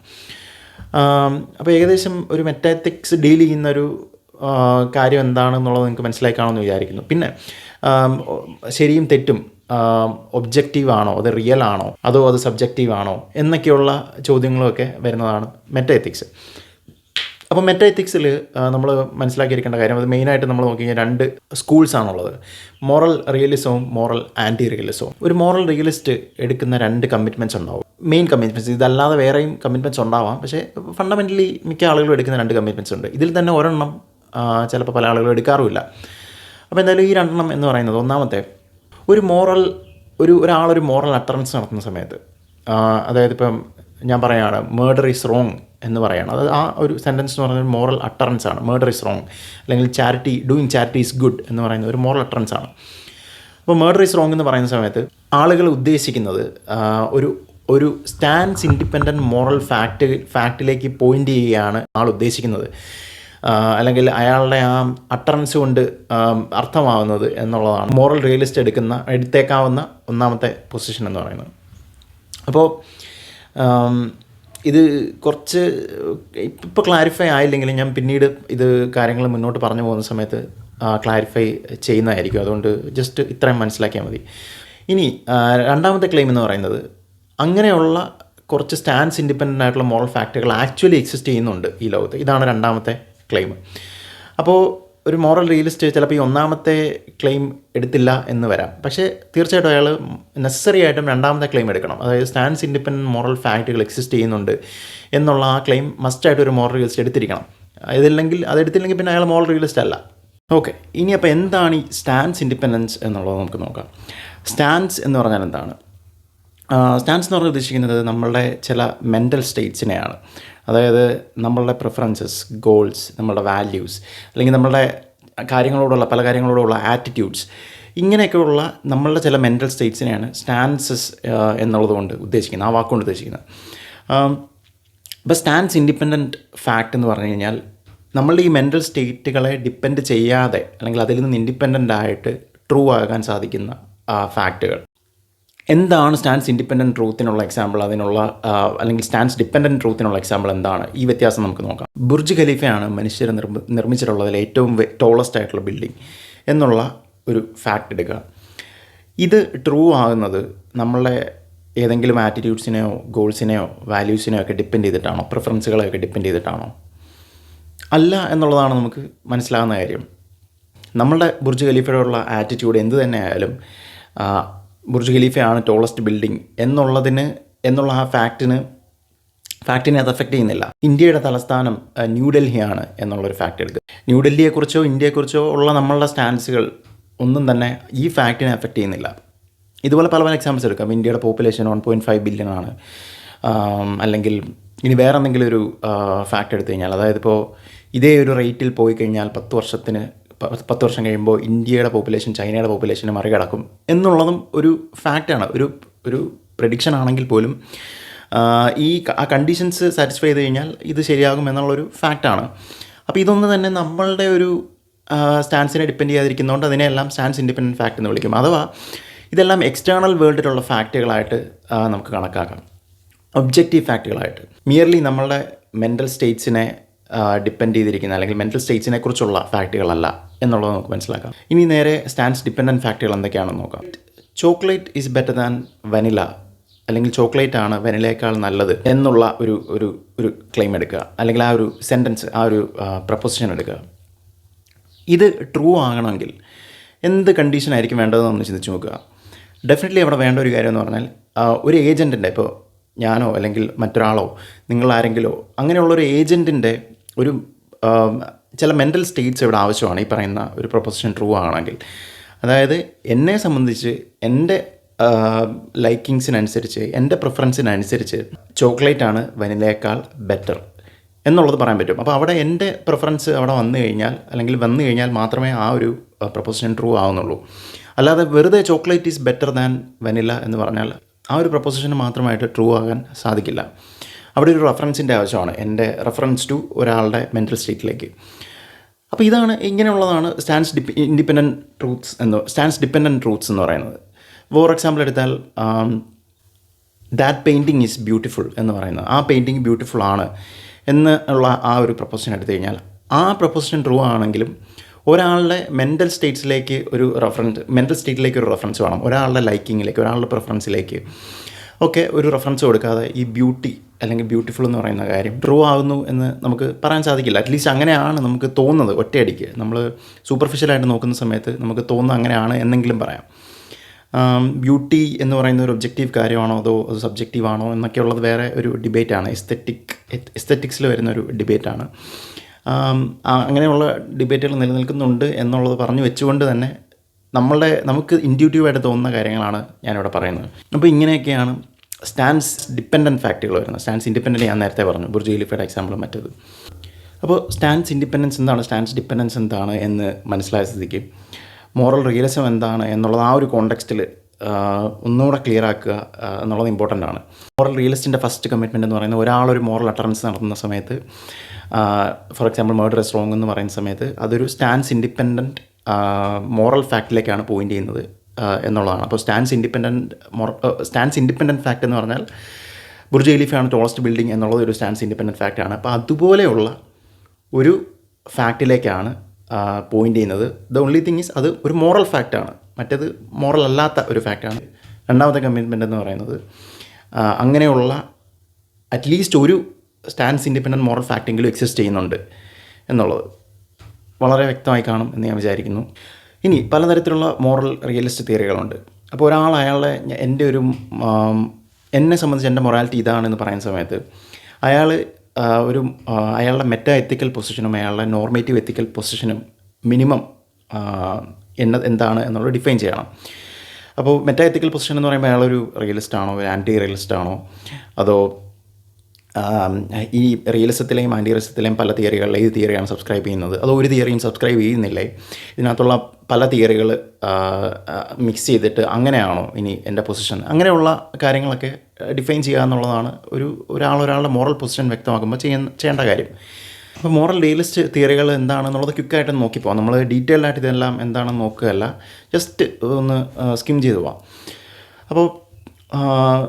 അപ്പോൾ ഏകദേശം ഒരു മെറ്റാ എത്തിക്സ് ഡീൽ ചെയ്യുന്നൊരു കാര്യം എന്താണെന്നുള്ളത് നിങ്ങൾക്ക് മനസ്സിലായി കാണുമെന്ന് വിചാരിക്കുന്നു. പിന്നെ ശരിയും തെറ്റും ഒബ്ജക്റ്റീവ് ആണോ, അത് റിയൽ ആണോ, അതോ അത് സബ്ജക്റ്റീവ് ആണോ എന്നൊക്കെയുള്ള ചോദ്യങ്ങളൊക്കെ വരുന്നതാണ് മെറ്റാ എത്തിക്സ്. അപ്പോൾ മെറ്റാ എത്തിക്സിൽ നമ്മൾ മനസ്സിലാക്കിയിരിക്കേണ്ട കാര്യം, അത് മെയിനായിട്ട് നമ്മൾ നോക്കിക്കഴിഞ്ഞാൽ 2 സ്കൂൾസാണുള്ളത്. മോറൽ റിയലിസവും മോറൽ ആൻറ്റി റിയലിസവും. ഒരു മോറൽ റിയലിസ്റ്റ് എടുക്കുന്ന 2 കമ്മിറ്റ്മെൻറ്റ്സ് ഉണ്ടാവും, മെയിൻ കമ്മിറ്റ്മെൻറ്റ്സ്. ഇതല്ലാതെ വേറെയും കമ്മിറ്റ്മെൻറ്റ്സ് ഉണ്ടാവാം, പക്ഷേ ഫണ്ടമെൻ്റലി മിക്ക ആളുകളും എടുക്കുന്ന 2 കമ്മിറ്റ്മെൻറ്റ്സ് ഉണ്ട്. ഇതിൽ തന്നെ ഒരെണ്ണം ചിലപ്പോൾ പല ആളുകളും എടുക്കാറുമില്ല. അപ്പോൾ എന്തായാലും ഈ 2 എന്ന് പറയുന്നത്, ഒന്നാമത്തെ, ഒരാളൊരു മോറൽ അട്ടറൻസ് നടത്തുന്ന സമയത്ത്, അതായത് ഇപ്പം ഞാൻ പറയുകയാണ് മേർഡർ ഈസ് റോങ് എന്ന് പറയുകയാണ്. അത് ആ ഒരു സെൻറ്റൻസ് എന്ന് പറയുന്നത് മോറൽ അട്ടറൻസ് ആണ്. മേർഡർ ഈസ് റോങ്, അല്ലെങ്കിൽ ഡൂയിങ് ചാരിറ്റി ഈസ് ഗുഡ് എന്ന് പറയുന്നത് ഒരു മോറൽ അട്ടറൻസ് ആണ്. അപ്പോൾ മേർഡർ ഈസ് റോങ് എന്ന് പറയുന്ന സമയത്ത് ആളുകൾ ഉദ്ദേശിക്കുന്നത് ഒരു സ്റ്റാൻഡ്സ് ഇൻഡിപെൻഡൻറ്റ് മോറൽ ഫാക്റ്റിലേക്ക് പോയിൻ്റ് ചെയ്യുകയാണ് ആൾ ഉദ്ദേശിക്കുന്നത്, അല്ലെങ്കിൽ അയാളുടെ ആ അട്ടറൻസ് കൊണ്ട് അർത്ഥമാവുന്നത് എന്നുള്ളതാണ് മോറൽ റിയലിസ്റ്റ് എടുത്തേക്കാവുന്ന ഒന്നാമത്തെ പൊസിഷൻ എന്ന് പറയുന്നത്. അപ്പോൾ ഇത് കുറച്ച് ഇപ്പോൾ ക്ലാരിഫൈ ആയില്ലെങ്കിലും ഞാൻ പിന്നീട് ഇത് കാര്യങ്ങൾ മുന്നോട്ട് പറഞ്ഞു പോകുന്ന സമയത്ത് ക്ലാരിഫൈ ചെയ്യുന്നതായിരിക്കും. അതുകൊണ്ട് ജസ്റ്റ് ഇത്രയും മനസ്സിലാക്കിയാൽ മതി. ഇനി രണ്ടാമത്തെ ക്ലെയിം എന്ന് പറയുന്നത്, അങ്ങനെയുള്ള കുറച്ച് സ്റ്റാൻഡ്സ് ഇൻഡിപെൻഡൻ്റ് ആയിട്ടുള്ള മോറൽ ഫാക്റ്റുകൾ ആക്ച്വലി എക്സിസ്റ്റ് ചെയ്യുന്നുണ്ട് ഈ ലോകത്ത്. ഇതാണ് രണ്ടാമത്തെ ക്ലെയിം. അപ്പോൾ ഒരു മോറൽ റിയലിസ്റ്റ് ചിലപ്പോൾ ഈ ഒന്നാമത്തെ ക്ലെയിം എടുത്തില്ല എന്ന് വരാം, പക്ഷേ തീർച്ചയായിട്ടും അയാൾ നെസസറി ആയിട്ടും രണ്ടാമത്തെ ക്ലെയിം എടുക്കണം. അതായത് സ്റ്റാൻഡ്സ് ഇൻഡിപെൻഡൻറ്റ് മോറൽ ഫാക്റ്റുകൾ എക്സിസ്റ്റ് ചെയ്യുന്നുണ്ട് എന്നുള്ള ആ ക്ലെയിം മസ്റ്റായിട്ട് ഒരു മോറൽ റിയലിസ്റ്റ് എടുത്തിരിക്കണം. അതെടുത്തില്ലെങ്കിൽ പിന്നെ അയാൾ മോറൽ റിയലിസ്റ്റ് അല്ല. ഓക്കെ, ഇനി അപ്പോൾ എന്താണ് ഈ സ്റ്റാൻഡ്സ് ഇൻഡിപെൻഡൻസ് എന്നുള്ളത് നമുക്ക് നോക്കാം. സ്റ്റാൻഡ്സ് എന്ന് പറഞ്ഞാൽ എന്താണ്? സ്റ്റാൻഡ്സ് എന്ന് പറഞ്ഞാൽ ഉദ്ദേശിക്കുന്നത് നമ്മളുടെ ചില മെൻ്റൽ സ്റ്റേറ്റ്സിനെയാണ്. അതായത് നമ്മളുടെ പ്രിഫറൻസസ്, ഗോൾസ്, നമ്മളുടെ വാല്യൂസ്, അല്ലെങ്കിൽ നമ്മളുടെ പല കാര്യങ്ങളോടുള്ള ആറ്റിറ്റ്യൂഡ്സ്, ഇങ്ങനെയൊക്കെയുള്ള നമ്മളുടെ ചില മെൻ്റൽ സ്റ്റേറ്റ്സിനെയാണ് സ്റ്റാൻസസ് എന്നുള്ളത് കൊണ്ട് ഉദ്ദേശിക്കുന്നത്, ആ വാക്കുകൊണ്ട് ഉദ്ദേശിക്കുന്നത്. ഇപ്പോൾ സ്റ്റാൻഡ്സ് ഇൻഡിപെൻഡൻറ്റ് ഫാക്റ്റ് എന്ന് പറഞ്ഞു കഴിഞ്ഞാൽ നമ്മളുടെ ഈ മെൻ്റൽ സ്റ്റേറ്റുകളെ ഡിപ്പെൻഡ് ചെയ്യാതെ, അല്ലെങ്കിൽ അതിൽ നിന്ന് ഇൻഡിപെൻഡൻ്റ് ആയിട്ട് ട്രൂ ആകാൻ സാധിക്കുന്ന ഫാക്റ്റുകൾ. എന്താണ് സ്റ്റാൻഡ്സ് ഇൻഡിപെൻഡൻറ്റ് ട്രൂത്തിനുള്ള എക്സാമ്പിൾ, അല്ലെങ്കിൽ സ്റ്റാൻഡ്സ് ഡിപ്പെൻഡൻറ്റ് ട്രൂത്തിനുള്ള എക്സാമ്പിൾ എന്താണ്? ഈ വ്യത്യാസം നമുക്ക് നോക്കാം. ബുർജ് ഖലീഫയാണ് മനുഷ്യർ നിർമ്മിച്ചിട്ടുള്ളതിൽ ഏറ്റവും ടോളസ്റ്റ് ആയിട്ടുള്ള ബിൽഡിംഗ് എന്നുള്ള ഒരു ഫാക്റ്റ് എടുക്കുക. ഇത് ട്രൂ ആകുന്നത് നമ്മളുടെ ഏതെങ്കിലും ആറ്റിറ്റ്യൂഡ്സിനെയോ ഗോൾസിനെയോ വാല്യൂസിനെയോ ഒക്കെ ഡിപ്പെൻഡ് ചെയ്തിട്ടാണോ, പ്രിഫറൻസുകളെയൊക്കെ ഡിപ്പെൻഡ് ചെയ്തിട്ടാണോ? അല്ല എന്നുള്ളതാണ് നമുക്ക് മനസ്സിലാകുന്ന കാര്യം. നമ്മളുടെ ബുർജ് ഖലീഫയോടുള്ള ആറ്റിറ്റ്യൂഡ് എന്ത് തന്നെ ആയാലും ബുർജ് ഖലീഫയാണ് ടോളസ്റ്റ് ബിൽഡിംഗ് എന്നുള്ള ആ ഫാക്റ്റിനെ അത് എഫക്റ്റ് ചെയ്യുന്നില്ല. ഇന്ത്യയുടെ തലസ്ഥാനം ന്യൂഡൽഹിയാണ് എന്നുള്ളൊരു ഫാക്റ്റ് എടുക്കുക. ന്യൂഡൽഹിയെക്കുറിച്ചോ ഇന്ത്യയെക്കുറിച്ചോ ഉള്ള നമ്മളുടെ സ്റ്റാൻസുകൾ ഒന്നും തന്നെ ഈ ഫാക്റ്റിനെ എഫക്റ്റ് ചെയ്യുന്നില്ല. ഇതുപോലെ പല എക്സാമ്പിൾസ് എടുക്കാം. ഇന്ത്യയുടെ പോപ്പുലേഷൻ 1.5 ബില്യൺ ആണ്. അല്ലെങ്കിൽ ഇനി വേറെ എന്തെങ്കിലും ഒരു ഫാക്റ്റ് എടുത്തു കഴിഞ്ഞാൽ, അതായത് ഇപ്പോൾ ഇതേ ഒരു റേറ്റിൽ പോയി കഴിഞ്ഞാൽ 10 വർഷം കഴിയുമ്പോൾ ഇന്ത്യയുടെ പോപ്പുലേഷൻ ചൈനയുടെ പോപ്പുലേഷനെ മറികടക്കും എന്നുള്ളതും ഒരു ഫാക്റ്റാണ്. ഒരു പ്രഡിക്ഷൻ ആണെങ്കിൽ പോലും ആ കണ്ടീഷൻസ് സാറ്റിസ്ഫൈ ചെയ്ത് കഴിഞ്ഞാൽ ഇത് ശരിയാകും എന്നുള്ളൊരു ഫാക്റ്റാണ്. അപ്പോൾ ഇതൊന്നും തന്നെ നമ്മളുടെ ഒരു സ്റ്റാൻസിനെ ഡിപ്പെൻഡ് ചെയ്യാതിരിക്കുന്നതുകൊണ്ട് അതിനെല്ലാം സ്റ്റാൻസ് ഇൻഡിപെൻഡൻറ്റ് ഫാക്റ്റ് എന്ന് വിളിക്കും. അഥവാ ഇതെല്ലാം എക്സ്റ്റേണൽ വേൾഡിലുള്ള ഫാക്റ്റുകളായിട്ട് നമുക്ക് കണക്കാക്കാം, ഒബ്ജക്റ്റീവ് ഫാക്റ്റുകളായിട്ട്. മിയർലി നമ്മളുടെ മെൻ്റൽ സ്റ്റേറ്റ്സിനെ ഡിപ്പെൻഡ് ചെയ്തിരിക്കുന്ന അല്ലെങ്കിൽ മെൻ്റൽ സ്റ്റേറ്റ്സിനെ കുറിച്ചുള്ള ഫാക്റ്റുകളല്ല എന്നുള്ളത് നമുക്ക് മനസ്സിലാക്കാം. ഇനി നേരെ സ്റ്റാൻസ് ഡിപ്പെൻഡൻറ്റ് ഫാക്റ്റുകൾ എന്തൊക്കെയാണെന്ന് നോക്കാം. Chocolate is better than vanilla, അല്ലെങ്കിൽ ചോക്ലേറ്റ് ആണ് വനിലയേക്കാൾ നല്ലത് എന്നുള്ള ഒരു ഒരു ഒരു ക്ലെയിം എടുക്കുക, അല്ലെങ്കിൽ ആ ഒരു സെൻറ്റൻസ്, ആ ഒരു പ്രപ്പോസിഷൻ എടുക്കുക. ഇത് ട്രൂ ആകണമെങ്കിൽ എന്ത് കണ്ടീഷനായിരിക്കും വേണ്ടതെന്ന് ചിന്തിച്ച് നോക്കുക. ഡെഫിനറ്റ്ലി അവിടെ വേണ്ട ഒരു കാര്യം എന്ന് പറഞ്ഞാൽ ഒരു ഏജൻറ്റിൻ്റെ, ഇപ്പോൾ ഞാനോ അല്ലെങ്കിൽ മറ്റൊരാളോ നിങ്ങളാരെങ്കിലോ അങ്ങനെയുള്ളൊരു ഏജൻറ്റിൻ്റെ ഒരു ചില മെൻ്റൽ സ്റ്റേറ്റ്സ് ഇവിടെ ആവശ്യമാണ് ഈ പറയുന്ന ഒരു പ്രൊപ്പോസിഷൻ ട്രൂ ആണെങ്കിൽ. അതായത് എന്നെ സംബന്ധിച്ച് എൻ്റെ ലൈക്കിങ്സിനനുസരിച്ച്, എൻ്റെ പ്രിഫറൻസിനനുസരിച്ച് ചോക്ലേറ്റ് ആണ് വനിലയേക്കാൾ ബെറ്റർ എന്നുള്ളത് പറയാൻ പറ്റും. അപ്പോൾ അവിടെ എൻ്റെ പ്രിഫറൻസ് അവിടെ വന്നു കഴിഞ്ഞാൽ മാത്രമേ ആ ഒരു പ്രൊപ്പോസിഷൻ ട്രൂ ആവുന്നുള്ളൂ. അല്ലാതെ വെറുതെ chocolate is better than vanilla എന്ന് പറഞ്ഞാൽ ആ ഒരു പ്രൊപ്പോസിഷന് മാത്രമായിട്ട് ട്രൂ ആകാൻ സാധിക്കില്ല. അവിടെ ഒരു റെഫറൻസിൻ്റെ ആവശ്യമാണ്, എൻ്റെ റെഫറൻസ് ടു ഒരാളുടെ മെൻ്റൽ സ്റ്റേറ്റിലേക്ക്. അപ്പോൾ ഇങ്ങനെയുള്ളതാണ് സ്റ്റാൻസ് ഡിപ്പെൻഡൻറ്റ് ട്രൂത്ത്സ് എന്ന് പറയുന്നത്. ഫോർ എക്സാമ്പിൾ എടുത്താൽ ദാറ്റ് പെയിൻറ്റിങ് ഈസ് ബ്യൂട്ടിഫുൾ എന്ന് പറയുന്നത്, ആ പെയിൻറ്റിങ് ബ്യൂട്ടിഫുൾ ആണ് എന്നുള്ള ആ ഒരു പ്രൊപ്പോസിഷൻ എടുത്തു കഴിഞ്ഞാൽ ആ പ്രൊപ്പോസിഷൻ ട്രൂ ആണെങ്കിലും ഒരാളുടെ മെൻ്റൽ സ്റ്റേറ്റിലേക്ക് ഒരു റെഫറൻസ് വേണം. ഒരാളുടെ ലൈക്കിങ്ങിലേക്ക്, ഒരാളുടെ പ്രിഫറൻസിലേക്ക് ഒക്കെ ഒരു റെഫറൻസ് കൊടുക്കാതെ ഈ ബ്യൂട്ടി അല്ലെങ്കിൽ ബ്യൂട്ടിഫുൾ എന്ന് പറയുന്ന കാര്യം ട്രൂ ആകുന്നു എന്ന് നമുക്ക് പറയാൻ സാധിക്കില്ല. അറ്റ്ലീസ്റ്റ് അങ്ങനെയാണ് നമുക്ക് തോന്നുന്നത് ഒറ്റയടിക്ക്. നമ്മൾ സൂപ്പർഫിഷ്യലായിട്ട് നോക്കുന്ന സമയത്ത് നമുക്ക് തോന്നുന്നത് അങ്ങനെയാണ് എന്നെങ്കിലും പറയാം. ബ്യൂട്ടി എന്ന് പറയുന്ന ഒരു ഒബ്ജക്റ്റീവ് കാര്യമാണോ അതോ അത് സബ്ജക്റ്റീവ് ആണോ എന്നൊക്കെയുള്ളത് വേറെ ഒരു ഡിബേറ്റാണ്. എസ്തെറ്റിക്സിൽ വരുന്നൊരു ഡിബേറ്റാണ്. അങ്ങനെയുള്ള ഡിബേറ്റുകൾ നിലനിൽക്കുന്നുണ്ട് എന്നുള്ളത് പറഞ്ഞു വെച്ചുകൊണ്ട് തന്നെ നമുക്ക് ഇൻറ്റ്യൂട്ടീവായിട്ട് തോന്നുന്ന കാര്യങ്ങളാണ് ഞാനിവിടെ പറയുന്നത്. അപ്പോൾ ഇങ്ങനെയൊക്കെയാണ് സ്റ്റാൻസ് ഡിപ്പെൻഡൻറ്റ് ഫാക്റ്റുകൾ വരുന്നത്. സ്റ്റാൻസ് ഇൻഡിപെൻഡൻറ്റ് ഞാൻ നേരത്തെ പറഞ്ഞു, ബുർജ് ഖലീഫയുടെ എക്സാമ്പിൾ മറ്റേത്. അപ്പോൾ സ്റ്റാൻസ് ഇൻഡിപെൻഡൻസ് എന്താണ്, സ്റ്റാൻസ് ഡിപ്പെൻഡൻസ് എന്താണ് എന്ന് മനസ്സിലായ സ്ഥിതിക്ക് മോറൽ റിയലിസം എന്താണ് എന്നുള്ളത് ആ ഒരു കോണ്ടെക്സ്റ്റിൽ ഒന്നുകൂടെ ക്ലിയർ ആക്കുക എന്നുള്ളത് ഇമ്പോർട്ടൻ്റ് ആണ്. മോറൽ റിയലിസ്റ്റിൻ്റെ ഫസ്റ്റ് കമ്മിറ്റ്മെൻറ്റ് എന്ന് പറയുന്നത് ഒരാളൊരു മോറൽ അട്ടറൻസ് നടത്തുന്ന സമയത്ത്, for example murder is wrong എന്ന് പറയുന്ന സമയത്ത് അതൊരു സ്റ്റാൻസ് ഇൻഡിപെൻഡൻറ്റ് മോറൽ ഫാക്റ്റിലേക്കാണ് പോയിൻ്റ് ചെയ്യുന്നത് എന്നുള്ളതാണ്. അപ്പോൾ സ്റ്റാൻസ് ഇൻഡിപെൻഡൻറ്റ് ഫാക്റ്റ് എന്ന് പറഞ്ഞാൽ ബുർജ് ഖലീഫയാണ് ടോളസ്റ്റ് ബിൽഡിംഗ് എന്നുള്ളത് ഒരു സ്റ്റാൻസ് ഇൻഡിപെൻഡൻറ്റ് ഫാക്റ്റാണ്. അപ്പോൾ അതുപോലെയുള്ള ഒരു ഫാക്റ്റിലേക്കാണ് പോയിൻ്റ് ചെയ്യുന്നത്. ദ ഓൺലി തിങ് ഈസ് അത് ഒരു മോറൽ ഫാക്റ്റാണ്, മറ്റേത് മോറൽ അല്ലാത്ത ഒരു ഫാക്റ്റാണ്. രണ്ടാമത്തെ കമ്മിറ്റ്മെൻ്റ് എന്ന് പറയുന്നത് അങ്ങനെയുള്ള അറ്റ്ലീസ്റ്റ് ഒരു സ്റ്റാൻസ് ഇൻഡിപെൻഡൻറ്റ് മോറൽ ഫാക്റ്റെങ്കിലും എക്സിസ്റ്റ് ചെയ്യുന്നുണ്ട് എന്നുള്ളത് വളരെ വ്യക്തമായി കാണും എന്ന് ഞാൻ വിചാരിക്കുന്നു. ഇനി പലതരത്തിലുള്ള മോറൽ റിയലിസ്റ്റ് തിയറികളുണ്ട്. അപ്പോൾ എന്നെ സംബന്ധിച്ച് എൻ്റെ മൊറാലിറ്റി ഇതാണെന്ന് പറയുന്ന സമയത്ത് അയാളുടെ മെറ്റാ എത്തിക്കൽ പൊസിഷനും അയാളുടെ നോർമേറ്റീവ് എത്തിക്കൽ പൊസിഷനും മിനിമം എന്താണ് എന്നുള്ളത് ഡിഫൈൻ ചെയ്യണം. അപ്പോൾ മെറ്റാ എത്തിക്കൽ പൊസിഷൻ എന്ന് പറയുമ്പോൾ അയാളൊരു റിയലിസ്റ്റ് ആണോ, ഒരു ആൻറ്റി റിയലിസ്റ്റ് ആണോ, അതോ ഈ റിയലിസത്തിലെയും ആൻറ്റി റിയലിസത്തിലെയും പല തിയറികളിൽ ഏത് തിയറിയാണ് സബ്സ്ക്രൈബ് ചെയ്യുന്നത്, അതോ ഒരു തിയറിയും സബ്സ്ക്രൈബ് ചെയ്യുന്നില്ലേ, ഇതിനകത്തുള്ള പല തിയറികൾ മിക്സ് ചെയ്തിട്ട് അങ്ങനെയാണോ ഇനി എൻ്റെ പൊസിഷൻ, അങ്ങനെയുള്ള കാര്യങ്ങളൊക്കെ ഡിഫൈൻ ചെയ്യുക എന്നുള്ളതാണ് ഒരാളുടെ മോറൽ പൊസിഷൻ വ്യക്തമാക്കുമ്പോൾ ചെയ്യേണ്ട കാര്യം. അപ്പോൾ മോറൽ റിയലിസ്റ്റ് തിയറികൾ എന്താണെന്നുള്ളത് ക്വിക്കായിട്ട് നോക്കിപ്പോവാം. നമ്മൾ ഡീറ്റെയിൽഡ് ആയിട്ട് ഇതെല്ലാം എന്താണെന്ന് നോക്കുകയല്ല, ജസ്റ്റ് ഒന്ന് സ്കിം ചെയ്ത് പോവാം. അപ്പോൾ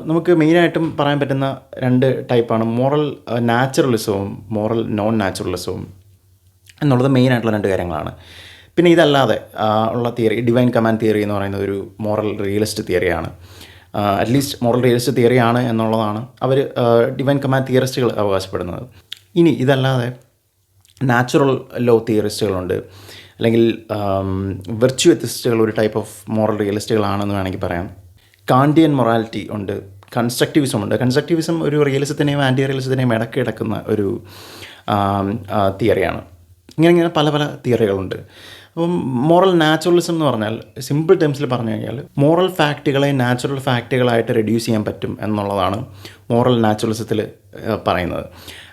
നമുക്ക് മെയിനായിട്ടും പറയാൻ പറ്റുന്ന രണ്ട് ടൈപ്പാണ് മോറൽ നാച്ചുറലിസവും മോറൽ നോൺ നാച്ചുറലിസവും എന്നുള്ളത് മെയിനായിട്ടുള്ള രണ്ട് കാര്യങ്ങളാണ്. പിന്നെ ഇതല്ലാതെ ഉള്ള തിയറി, ഡിവൈൻ കമാൻഡ് തിയറി എന്ന് പറയുന്നത് ഒരു മോറൽ റിയലിസ്റ്റ് തിയറിയാണ്. അറ്റ്ലീസ്റ്റ് മോറൽ റിയലിസ്റ്റ് തിയറിയാണ് എന്നുള്ളതാണ് അവർ ഡിവൈൻ കമാൻഡ് തിയറിസ്റ്റുകൾ അവകാശപ്പെടുന്നത്. ഇനി ഇതല്ലാതെ നാച്ചുറൽ ലോ തിയറിസ്റ്റുകളുണ്ട്, അല്ലെങ്കിൽ വെർച്യു എത്തിസ്റ്റുകൾ ഒരു ടൈപ്പ് ഓഫ് മോറൽ റിയലിസ്റ്റുകളാണെന്ന് വേണമെങ്കിൽ പറയാം. കാണ്ടിയൻ മൊറാലിറ്റി ഉണ്ട്, കൺസ്ട്രക്റ്റിവിസം ഉണ്ട്. കൺസ്ട്രക്റ്റിവിസം ഒരു റിയലിസത്തിനെയും ആൻറ്റി റിയലിസത്തിനെയും ഇടയ്ക്ക് കിടക്കുന്ന ഒരു തിയറിയാണ്. ഇങ്ങനെ പല പല തിയറികളുണ്ട്. അപ്പം മോറൽ നാച്ചുറലിസം എന്ന് പറഞ്ഞാൽ സിമ്പിൾ ടേംസിൽ പറഞ്ഞു കഴിഞ്ഞാൽ മോറൽ ഫാക്റ്റുകളെ നാച്ചുറൽ ഫാക്റ്റുകളായിട്ട് റെഡ്യൂസ് ചെയ്യാൻ പറ്റും എന്നുള്ളതാണ് മോറൽ നാച്ചുറലിസത്തിൽ പറയുന്നത്.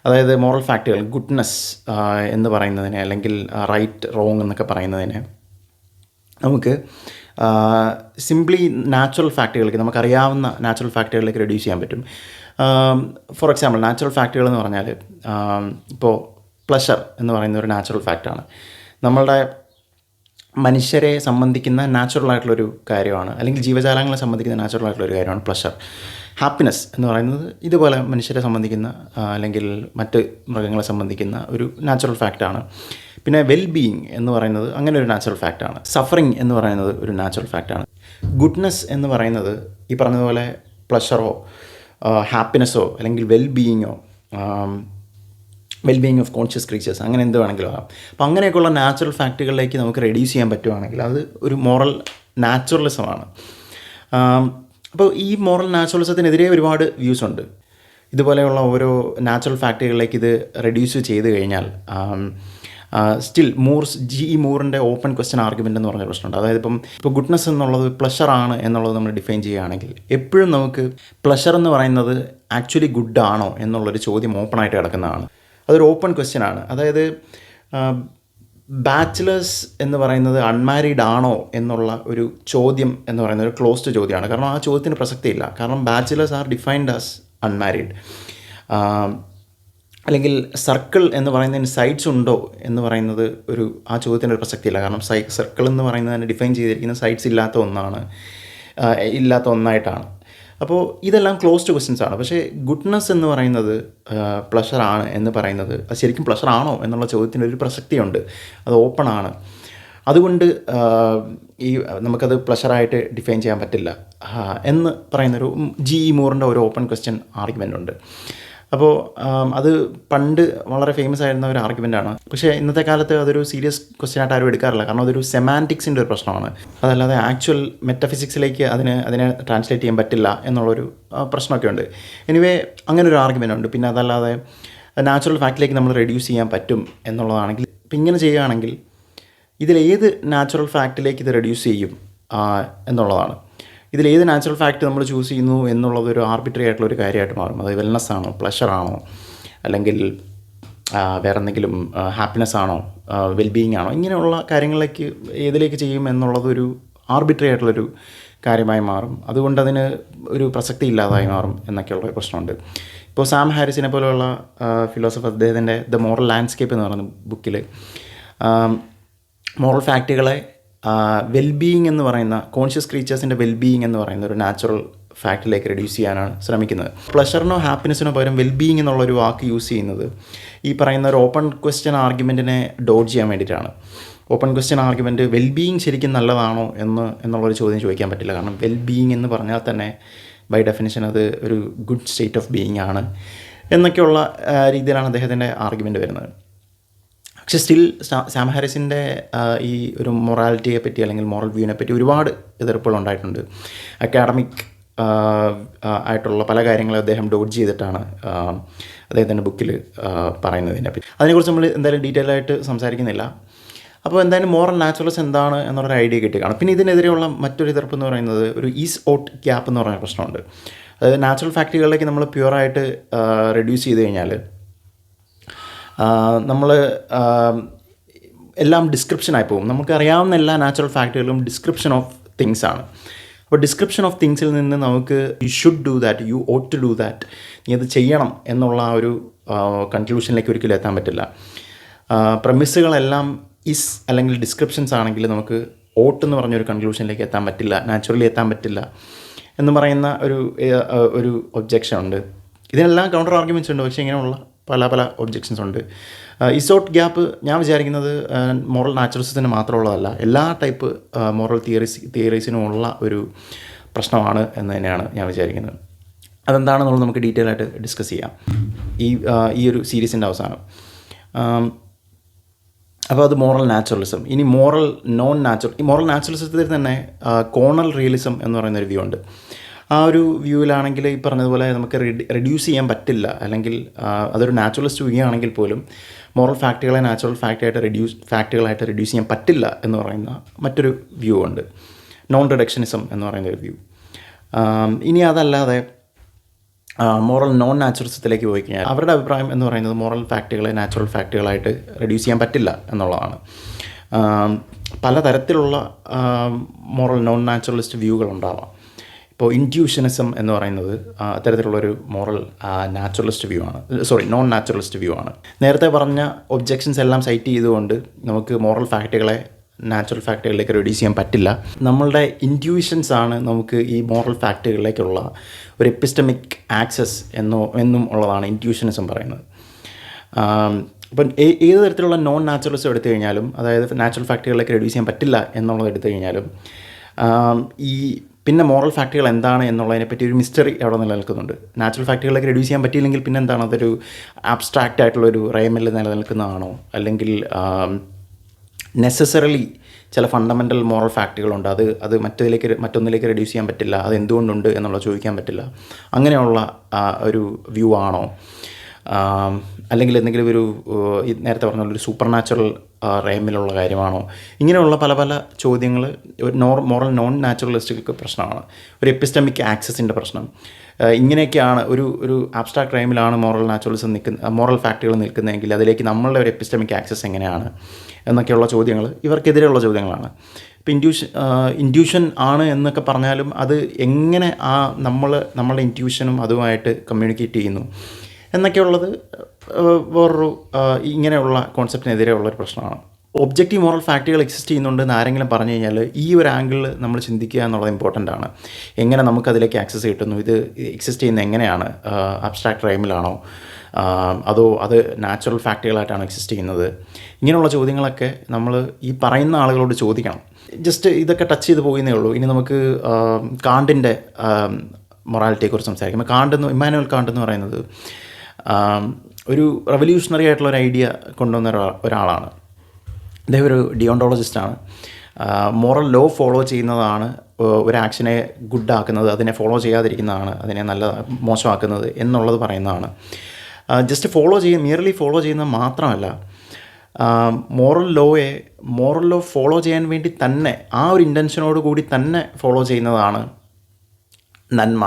അതായത് മോറൽ ഫാക്റ്റുകൾ, ഗുഡ്നെസ് എന്ന് പറയുന്നതിനെ, അല്ലെങ്കിൽ റൈറ്റ് റോങ് എന്നൊക്കെ പറയുന്നതിനെ നമുക്ക് സിംപ്ലി നാച്ചുറൽ ഫാക്റ്റുകളിലേക്ക്, നമുക്കറിയാവുന്ന നാച്ചുറൽ ഫാക്റ്റുകളിലേക്ക് റെഡ്യൂസ് ചെയ്യാൻ പറ്റും. ഫോർ എക്സാമ്പിൾ നാച്ചുറൽ ഫാക്റ്റുകൾ എന്ന് പറഞ്ഞാൽ ഇപ്പോൾ പ്ലഷർ എന്ന് പറയുന്ന ഒരു നാച്ചുറൽ ഫാക്റ്റാണ്. നമ്മളുടെ മനുഷ്യരെ സംബന്ധിക്കുന്ന നാച്ചുറൽ ആയിട്ടുള്ളൊരു കാര്യമാണ്, അല്ലെങ്കിൽ ജീവജാലങ്ങളെ സംബന്ധിക്കുന്ന നാച്ചുറൽ ആയിട്ടുള്ളൊരു കാര്യമാണ് പ്ലഷർ. ഹാപ്പിനെസ് എന്ന് പറയുന്നത് ഇതുപോലെ മനുഷ്യരെ സംബന്ധിക്കുന്ന അല്ലെങ്കിൽ മറ്റ് മൃഗങ്ങളെ സംബന്ധിക്കുന്ന ഒരു നാച്ചുറൽ ഫാക്റ്റാണ്. പിന്നെ വെൽ ബീയിങ് എന്ന് പറയുന്നത് അങ്ങനെ ഒരു നാച്ചുറൽ ഫാക്റ്റാണ്. സഫറിങ് എന്ന് പറയുന്നത് ഒരു നാച്ചുറൽ ഫാക്റ്റാണ്. ഗുഡ്നെസ് എന്ന് പറയുന്നത് ഈ പറഞ്ഞതുപോലെ പ്ലഷറോ ഹാപ്പിനെസ്സോ അല്ലെങ്കിൽ വെൽ ബീയിങ്ങോ ഓഫ് കോൺഷ്യസ് ക്രീച്ചേഴ്സ് അങ്ങനെ എന്ത് വേണമെങ്കിലും ആകാം. അപ്പോൾ അങ്ങനെയൊക്കെയുള്ള നാച്ചുറൽ ഫാക്റ്റുകളിലേക്ക് നമുക്ക് റെഡ്യൂസ് ചെയ്യാൻ പറ്റുവാണെങ്കിൽ അത് ഒരു മോറൽ നാച്ചുറലിസമാണ്. അപ്പോൾ ഈ മോറൽ നാച്ചുറലിസത്തിനെതിരെ ഒരുപാട് വ്യൂസ് ഉണ്ട്. ഇതുപോലെയുള്ള ഓരോ നാച്ചുറൽ ഫാക്റ്റുകളിലേക്ക് ഇത് റെഡ്യൂസ് ചെയ്ത് കഴിഞ്ഞാൽ സ്റ്റിൽ മൂറിൻ്റെ ഓപ്പൺ ക്വസ്റ്റ്യൻ ആർഗ്യുമെൻ്റ് എന്ന് പറഞ്ഞ പ്രശ്നമുണ്ട്. അതായത് ഇപ്പോൾ ഗുഡ്നെസ് എന്നുള്ളത് പ്ലഷറാണ് എന്നുള്ളത് നമ്മൾ ഡിഫൈൻ ചെയ്യുകയാണെങ്കിൽ എപ്പോഴും നമുക്ക് പ്ലഷർ എന്ന് പറയുന്നത് ആക്ച്വലി ഗുഡാണോ എന്നുള്ളൊരു ചോദ്യം ഓപ്പണായിട്ട് കിടക്കുന്നതാണ്. അതൊരു ഓപ്പൺ ക്വസ്റ്റ്യൻ ആണ്. അതായത് ബാച്ചിലേഴ്സ് എന്ന് പറയുന്നത് അൺമാരീഡ് ആണോ എന്നുള്ള ഒരു ചോദ്യം എന്ന് പറയുന്നത് ഒരു ക്ലോസ്ഡ് ചോദ്യമാണ്. കാരണം ആ ചോദ്യത്തിന് പ്രസക്തിയില്ല. കാരണം bachelors are defined as unmarried. അല്ലെങ്കിൽ സർക്കിൾ എന്ന് പറയുന്നതിന് സൈഡ്സ് ഉണ്ടോ എന്ന് പറയുന്നത് ആ ചോദ്യത്തിന് ഒരു പ്രസക്തിയില്ല. കാരണം സർക്കിൾ എന്ന് പറയുന്നതിന് ഡിഫൈൻ ചെയ്തിരിക്കുന്ന സൈഡ്സ് ഇല്ലാത്ത ഒന്നായിട്ടാണ്. അപ്പോൾ ഇതെല്ലാം ക്ലോസ്ഡ് ക്വസ്റ്റ്യൻസ് ആണ്. പക്ഷേ ഗുഡ്നെസ് എന്ന് പറയുന്നത് പ്ലഷറാണ് എന്ന് പറയുന്നത് അത് ശരിക്കും പ്ലഷറാണോ എന്നുള്ള ചോദ്യത്തിന് ഒരു പ്രസക്തിയുണ്ട്. അത് ഓപ്പണാണ്. അതുകൊണ്ട് നമുക്കത് പ്ലഷറായിട്ട് ഡിഫൈൻ ചെയ്യാൻ പറ്റില്ല എന്ന് പറയുന്നൊരു മൂറിൻ്റെ ഒരു ഓപ്പൺ ക്വസ്റ്റ്യൻ ആർഗ്യുമെൻ്റ് ഉണ്ട്. അപ്പോൾ അത് പണ്ട് വളരെ ഫേമസ് ആയിരുന്ന ഒരു ആർഗ്യുമെൻ്റാണ്. പക്ഷേ ഇന്നത്തെ കാലത്ത് അതൊരു സീരിയസ് ക്വസ്റ്റ്യൻ ആയിട്ട് ആരും എടുക്കാറില്ല. കാരണം അതൊരു സെമാൻറ്റിക്സിൻ്റെ ഒരു പ്രശ്നമാണ്. അതല്ലാതെ ആക്ച്വൽ മെറ്റഫിസിക്സിലേക്ക് അതിനെ ട്രാൻസ്ലേറ്റ് ചെയ്യാൻ പറ്റില്ല എന്നുള്ളൊരു പ്രശ്നമൊക്കെ ഉണ്ട്. എനിവേ അങ്ങനെ ഒരു ആർഗ്യുമെൻ്റ് ഉണ്ട്. പിന്നെ അതല്ലാതെ നാച്ചുറൽ ഫാക്റ്റിലേക്ക് നമ്മൾ റെഡ്യൂസ് ചെയ്യാൻ പറ്റും എന്നുള്ളതാണെങ്കിൽ ഇപ്പം ഇങ്ങനെ ചെയ്യുകയാണെങ്കിൽ ഇതിലേത് നാച്ചുറൽ ഫാക്റ്റിലേക്ക് ഇത് റെഡ്യൂസ് ചെയ്യും എന്നുള്ളതാണ്. ഇതിലേത് നാച്ചുറൽ ഫാക്റ്റ് നമ്മൾ ചൂസ് ചെയ്യുന്നു എന്നുള്ളതൊരു ആർബിട്രറി ആയിട്ടുള്ളൊരു കാര്യമായിട്ട് മാറും. അത് വെൽനെസ് ആണോ, പ്ലഷറാണോ, അല്ലെങ്കിൽ വേറെ എന്തെങ്കിലും ഹാപ്പിനെസ് ആണോ, വെൽബീയിങ് ആണോ, ഇങ്ങനെയുള്ള കാര്യങ്ങളിലേക്ക് ഏതിലേക്ക് ചെയ്യും എന്നുള്ളതൊരു ആർബിട്രറി ആയിട്ടുള്ളൊരു കാര്യമായി മാറും. അതുകൊണ്ട് അതിന് ഒരു പ്രസക്തി ഇല്ലാതായി മാറും എന്നൊക്കെയുള്ള പ്രശ്നമുണ്ട്. ഇപ്പോൾ സാം ഹാരിസിനെ പോലെയുള്ള ഫിലോസഫർ അദ്ദേഹത്തിൻ്റെ ദ മോറൽ ലാൻഡ്സ്കേപ്പ് എന്ന് പറയുന്ന ബുക്കിൽ മോറൽ ഫാക്റ്റുകളെ വെൽബീയിങ് എന്ന് പറയുന്ന കോൺഷ്യസ് ക്രീച്ചേഴ്സിൻ്റെ വെൽബീയിങ് എന്ന് പറയുന്ന ഒരു നാച്ചുറൽ ഫാക്റ്റിലേക്ക് റെഡ്യൂസ് ചെയ്യാനാണ് ശ്രമിക്കുന്നത്. പ്ലഷറിനോ ഹാപ്പിനെസ്സിനോ പകരം വെൽബീയിങ് എന്നുള്ളൊരു വാക്ക് യൂസ് ചെയ്യുന്നത് ഈ പറയുന്ന ഒരു ഓപ്പൺ ക്വസ്റ്റ്യൻ ആർഗ്യുമെൻറ്റിനെ ഡോഡ്ജ് ചെയ്യാൻ വേണ്ടിയിട്ടാണ്. ഓപ്പൺ ക്വസ്റ്റ്യൻ ആർഗ്യുമെൻറ്റ് വെൽബീയിങ് ശരിക്കും നല്ലതാണോ എന്നുള്ളൊരു ചോദ്യം ചോദിക്കാൻ പറ്റില്ല. കാരണം വെൽബീയിങ് എന്ന് പറഞ്ഞാൽ തന്നെ ബൈ ഡെഫിനിഷൻ അത് ഒരു ഗുഡ് സ്റ്റേറ്റ് ഓഫ് ബീയിങ് ആണ് എന്നൊക്കെയുള്ള രീതിയിലാണ് അദ്ദേഹത്തിൻ്റെ ആർഗ്യുമെൻറ്റ് വരുന്നത്. പക്ഷെ സ്റ്റിൽ സാം ഹാരിസിൻ്റെ ഈ ഒരു മൊറാലിറ്റിയെ പറ്റി അല്ലെങ്കിൽ മോറൽ വ്യൂവിനെ പറ്റി ഒരുപാട് എതിർപ്പുകൾ ഉണ്ടായിട്ടുണ്ട്. അക്കാഡമിക് ആയിട്ടുള്ള പല കാര്യങ്ങളും അദ്ദേഹം ഡോഡ്ജ് ചെയ്തിട്ടാണ് അദ്ദേഹത്തിൻ്റെ ബുക്കിൽ പറയുന്നതിനെ പറ്റി. അതിനെക്കുറിച്ച് നമ്മൾ എന്തായാലും ഡീറ്റെയിൽ ആയിട്ട് സംസാരിക്കുന്നില്ല. അപ്പോൾ എന്തായാലും മോറൽ നാച്ചുറലിസം എന്താണ് എന്നുള്ളൊരു ഐഡിയ കിട്ടുകയാണ്. പിന്നെ ഇതിനെതിരെയുള്ള മറ്റൊരു എതിർപ്പ് എന്ന് പറയുന്നത് ഒരു ഈസ് ഔട്ട് ഗ്യാപ്പ് എന്ന് പറയുന്ന പ്രശ്നമുണ്ട്. അതായത് നാച്ചുറൽ ഫാക്റ്റുകളിലേക്ക് നമ്മൾ പ്യുവറായിട്ട് റെഡ്യൂസ് ചെയ്ത് കഴിഞ്ഞാൽ നമ്മൾ എല്ലാം ഡിസ്ക്രിപ്ഷനായി പോകും. നമുക്കറിയാവുന്ന എല്ലാ നാച്ചുറൽ ഫാക്റ്റുകളും ഡിസ്ക്രിപ്ഷൻ ഓഫ് തിങ്സ് ആണ്. അപ്പോൾ ഡിസ്ക്രിപ്ഷൻ ഓഫ് തിങ്സിൽ നിന്ന് നമുക്ക് you should do that, you ought to do that, നീ അത് ചെയ്യണം എന്നുള്ള ആ ഒരു കൺക്ലൂഷനിലേക്ക് ഒരിക്കലും എത്താൻ പറ്റില്ല. പ്രമിസുകളെല്ലാം ഇസ് അല്ലെങ്കിൽ ഡിസ്ക്രിപ്ഷൻസ് ആണെങ്കിൽ നമുക്ക് ഓട്ട് എന്ന് പറഞ്ഞൊരു കൺക്ലൂഷനിലേക്ക് എത്താൻ പറ്റില്ല, നാച്ചുറലി എത്താൻ പറ്റില്ല എന്ന് പറയുന്ന ഒരു ഒബ്ജെക്ഷൻ ഉണ്ട്. ഇതിനെല്ലാം കൗണ്ടർ ആർഗ്യുമെൻറ്റ്സ് ഉണ്ട്. പക്ഷേ ഇങ്ങനെയുള്ള പല ഒബ്ജെക്ഷൻസ് ഉണ്ട്. ഇസോട്ട് ഗ്യാപ്പ് ഞാൻ വിചാരിക്കുന്നത് മോറൽ നാച്ചുറലിസത്തിന് മാത്രമുള്ളതല്ല, എല്ലാ ടൈപ്പ് മോറൽ തിയറീസിനുമുള്ള ഒരു പ്രശ്നമാണ് എന്ന് തന്നെയാണ് ഞാൻ വിചാരിക്കുന്നത്. അതെന്താണെന്നുള്ളത് നമുക്ക് ഡീറ്റെയിൽ ആയിട്ട് ഡിസ്കസ് ചെയ്യാം ഈ ഒരു സീരീസിൻ്റെ അവസാനം. അപ്പോൾ അത് മോറൽ നാച്ചുറലിസം. ഇനി മോറൽ നാച്ചുറലിസത്തിൽ തന്നെ കോണൽ റിയലിസം എന്ന് പറയുന്നൊരു വ്യൂ ഉണ്ട്. ആ ഒരു വ്യൂവിലാണെങ്കിൽ ഈ പറഞ്ഞതുപോലെ നമുക്ക് റെഡ്യൂസ് ചെയ്യാൻ പറ്റില്ല, അല്ലെങ്കിൽ അതൊരു നാച്ചുറലിസ്റ്റ് വ്യൂ ആണെങ്കിൽ പോലും മോറൽ ഫാക്റ്റുകളെ നാച്ചുറൽ ഫാക്റ്റുകളായിട്ട് റെഡ്യൂസ് ചെയ്യാൻ പറ്റില്ല എന്ന് പറയുന്ന മറ്റൊരു വ്യൂ ഉണ്ട്, നോൺ റിഡക്ഷനിസം എന്ന് പറയുന്ന ഒരു വ്യൂ. ഇനി അതല്ലാതെ മോറൽ നോൺ നാച്ചുറലിസത്തിലേക്ക് പോയി കഴിഞ്ഞാൽ അവരുടെ അഭിപ്രായം എന്ന് പറയുന്നത് മോറൽ ഫാക്റ്റുകളെ നാച്ചുറൽ ഫാക്റ്റുകളായിട്ട് റെഡ്യൂസ് ചെയ്യാൻ പറ്റില്ല എന്നുള്ളതാണ്. പലതരത്തിലുള്ള മോറൽ നോൺ നാച്ചുറലിസ്റ്റ് വ്യൂകളുണ്ടാവാം. ഇപ്പോൾ ഇൻറ്റ്യൂഷനിസം എന്ന് പറയുന്നത് അത്തരത്തിലുള്ളൊരു മോറൽ നാച്ചുറലിസ്റ്റ് വ്യൂ ആണ്, നോൺ നാച്ചുറലിസ്റ്റ് വ്യൂ ആണ്. നേരത്തെ പറഞ്ഞ ഒബ്ജെക്ഷൻസ് എല്ലാം സൈറ്റ് ചെയ്തുകൊണ്ട് നമുക്ക് മോറൽ ഫാക്റ്റുകളെ നാച്ചുറൽ ഫാക്റ്റുകളിലേക്ക് റെഡ്യൂസ് ചെയ്യാൻ പറ്റില്ല. നമ്മളുടെ ഇൻറ്റ്യൂഷൻസ് ആണ് നമുക്ക് ഈ മോറൽ ഫാക്റ്റുകളിലേക്കുള്ള ഒരു എപ്പിസ്റ്റമിക് ആക്സസ് എന്നും ഉള്ളതാണ് ഇൻറ്റ്യൂഷനിസം പറയുന്നത്. അപ്പം ഏത് തരത്തിലുള്ള നോൺ നാച്ചുറലിസം എടുത്തു കഴിഞ്ഞാലും, അതായത് നാച്ചുറൽ ഫാക്റ്റുകളിലേക്ക് റെഡ്യൂസ് ചെയ്യാൻ പറ്റില്ല എന്നുള്ളത് എടുത്തു കഴിഞ്ഞാലും, ഈ പിന്നെ മോറൽ ഫാക്റ്റുകൾ എന്താണ് എന്നുള്ളതിനെപ്പറ്റി ഒരു മിസ്റ്ററി അവിടെ നിലനിൽക്കുന്നുണ്ട്. നാച്ചുറൽ ഫാക്റ്റുകളിലേക്ക് റെഡ്യൂസ് ചെയ്യാൻ പറ്റിയില്ലെങ്കിൽ പിന്നെ എന്താണ്, അതൊരു ആബ്സ്ട്രാക്റ്റ് ആയിട്ടുള്ളൊരു റേമിൽ നിലനിൽക്കുന്നതാണോ, അല്ലെങ്കിൽ നെസസറലി ചില ഫണ്ടമെൻ്റൽ മോറൽ ഫാക്റ്റുകളുണ്ട്, അത് മറ്റൊന്നിലേക്ക് റെഡ്യൂസ് ചെയ്യാൻ പറ്റില്ല, അത് എന്തുകൊണ്ടുണ്ട് എന്നുള്ളത് ചോദിക്കാൻ പറ്റില്ല, അങ്ങനെയുള്ള ഒരു വ്യൂ ആണോ, അല്ലെങ്കിൽ എന്തെങ്കിലും ഒരു നേരത്തെ പറഞ്ഞ ഒരു സൂപ്പർ നാച്ചുറൽ റേമിലുള്ള കാര്യമാണോ, ഇങ്ങനെയുള്ള പല പല ചോദ്യങ്ങൾ മോറൽ നോൺ നാച്ചുറലിസ്റ്റുകൾക്ക് പ്രശ്നമാണ്. ഒരു എപ്പിസ്റ്റമിക് ആക്സസിൻ്റെ പ്രശ്നം ഇങ്ങനെയൊക്കെയാണ്. ഒരു ആബ്സ്ട്രാക്ട് റേമിലാണ് മോറൽ ഫാക്റ്റുകൾ നിൽക്കുന്നതെങ്കിൽ അതിലേക്ക് നമ്മളുടെ ഒരു എപ്പിസ്റ്റമിക് ആക്സസ് എങ്ങനെയാണ് എന്നൊക്കെയുള്ള ചോദ്യങ്ങൾ ഇവർക്കെതിരെയുള്ള ചോദ്യങ്ങളാണ്. ഇപ്പോൾ ഇൻറ്റ്യൂഷൻ ആണ് എന്നൊക്കെ പറഞ്ഞാലും അത് എങ്ങനെ നമ്മളുടെ ഇൻറ്റ്യൂഷനും അതുമായിട്ട് കമ്മ്യൂണിക്കേറ്റ് ചെയ്യുന്നു എന്നൊക്കെയുള്ളത് വേറൊരു ഇങ്ങനെയുള്ള കോൺസെപ്റ്റിനെതിരെ ഉള്ളൊരു പ്രശ്നമാണ്. ഒബ്ജക്റ്റീവ് മോറൽ ഫാക്റ്റുകൾ എക്സിസ്റ്റ് ചെയ്യുന്നുണ്ട് എന്ന് ആരെങ്കിലും പറഞ്ഞു കഴിഞ്ഞാൽ ഈ ഒരു ആംഗിളിൽ നമ്മൾ ചിന്തിക്കുക എന്നുള്ളത് ഇമ്പോർട്ടൻ്റ് ആണ്. എങ്ങനെ നമുക്കതിലേക്ക് ആക്സസ് കിട്ടുന്നു, ഇത് എക്സിസ്റ്റ് ചെയ്യുന്നത് എങ്ങനെയാണ്, അബ്സ്ട്രാക്ട് റൈമിലാണോ, അതോ അത് നാച്ചുറൽ ഫാക്റ്റുകളായിട്ടാണ് എക്സിസ്റ്റ് ചെയ്യുന്നത്, ഇങ്ങനെയുള്ള ചോദ്യങ്ങളൊക്കെ നമ്മൾ ഈ പറയുന്ന ആളുകളോട് ചോദിക്കണം. ജസ്റ്റ് ഇതൊക്കെ ടച്ച് ചെയ്ത് പോകുന്നേ ഉള്ളൂ. ഇനി നമുക്ക് കാണ്ടിൻ്റെ മൊറാലിറ്റിയെക്കുറിച്ച് സംസാരിക്കാം. ഇമ്മാനുവൽ കാണ്ട് എന്ന് പറയുന്നത് ഒരു റെവല്യൂഷണറി ആയിട്ടുള്ള ഒരു ഐഡിയ കൊണ്ടുവന്ന ഒരാളാണ്. അദ്ദേഹം ഒരു ഡിയോണ്ടോളജിസ്റ്റാണ്. മോറൽ ലോ ഫോളോ ചെയ്യുന്നതാണ് ഒരു ആക്ഷനെ ഗുഡാക്കുന്നത്, അതിനെ ഫോളോ ചെയ്യാതിരിക്കുന്നതാണ് അതിനെ മോശമാക്കുന്നത് എന്നുള്ളത് പറയുന്നതാണ്. ജസ്റ്റ് മിയർലി ഫോളോ ചെയ്യുന്നത് മാത്രമല്ല, മോറൽ ലോ ഫോളോ ചെയ്യാൻ വേണ്ടി തന്നെ ആ ഒരു ഇൻറ്റൻഷനോട് കൂടി തന്നെ ഫോളോ ചെയ്യുന്നതാണ് നന്മ.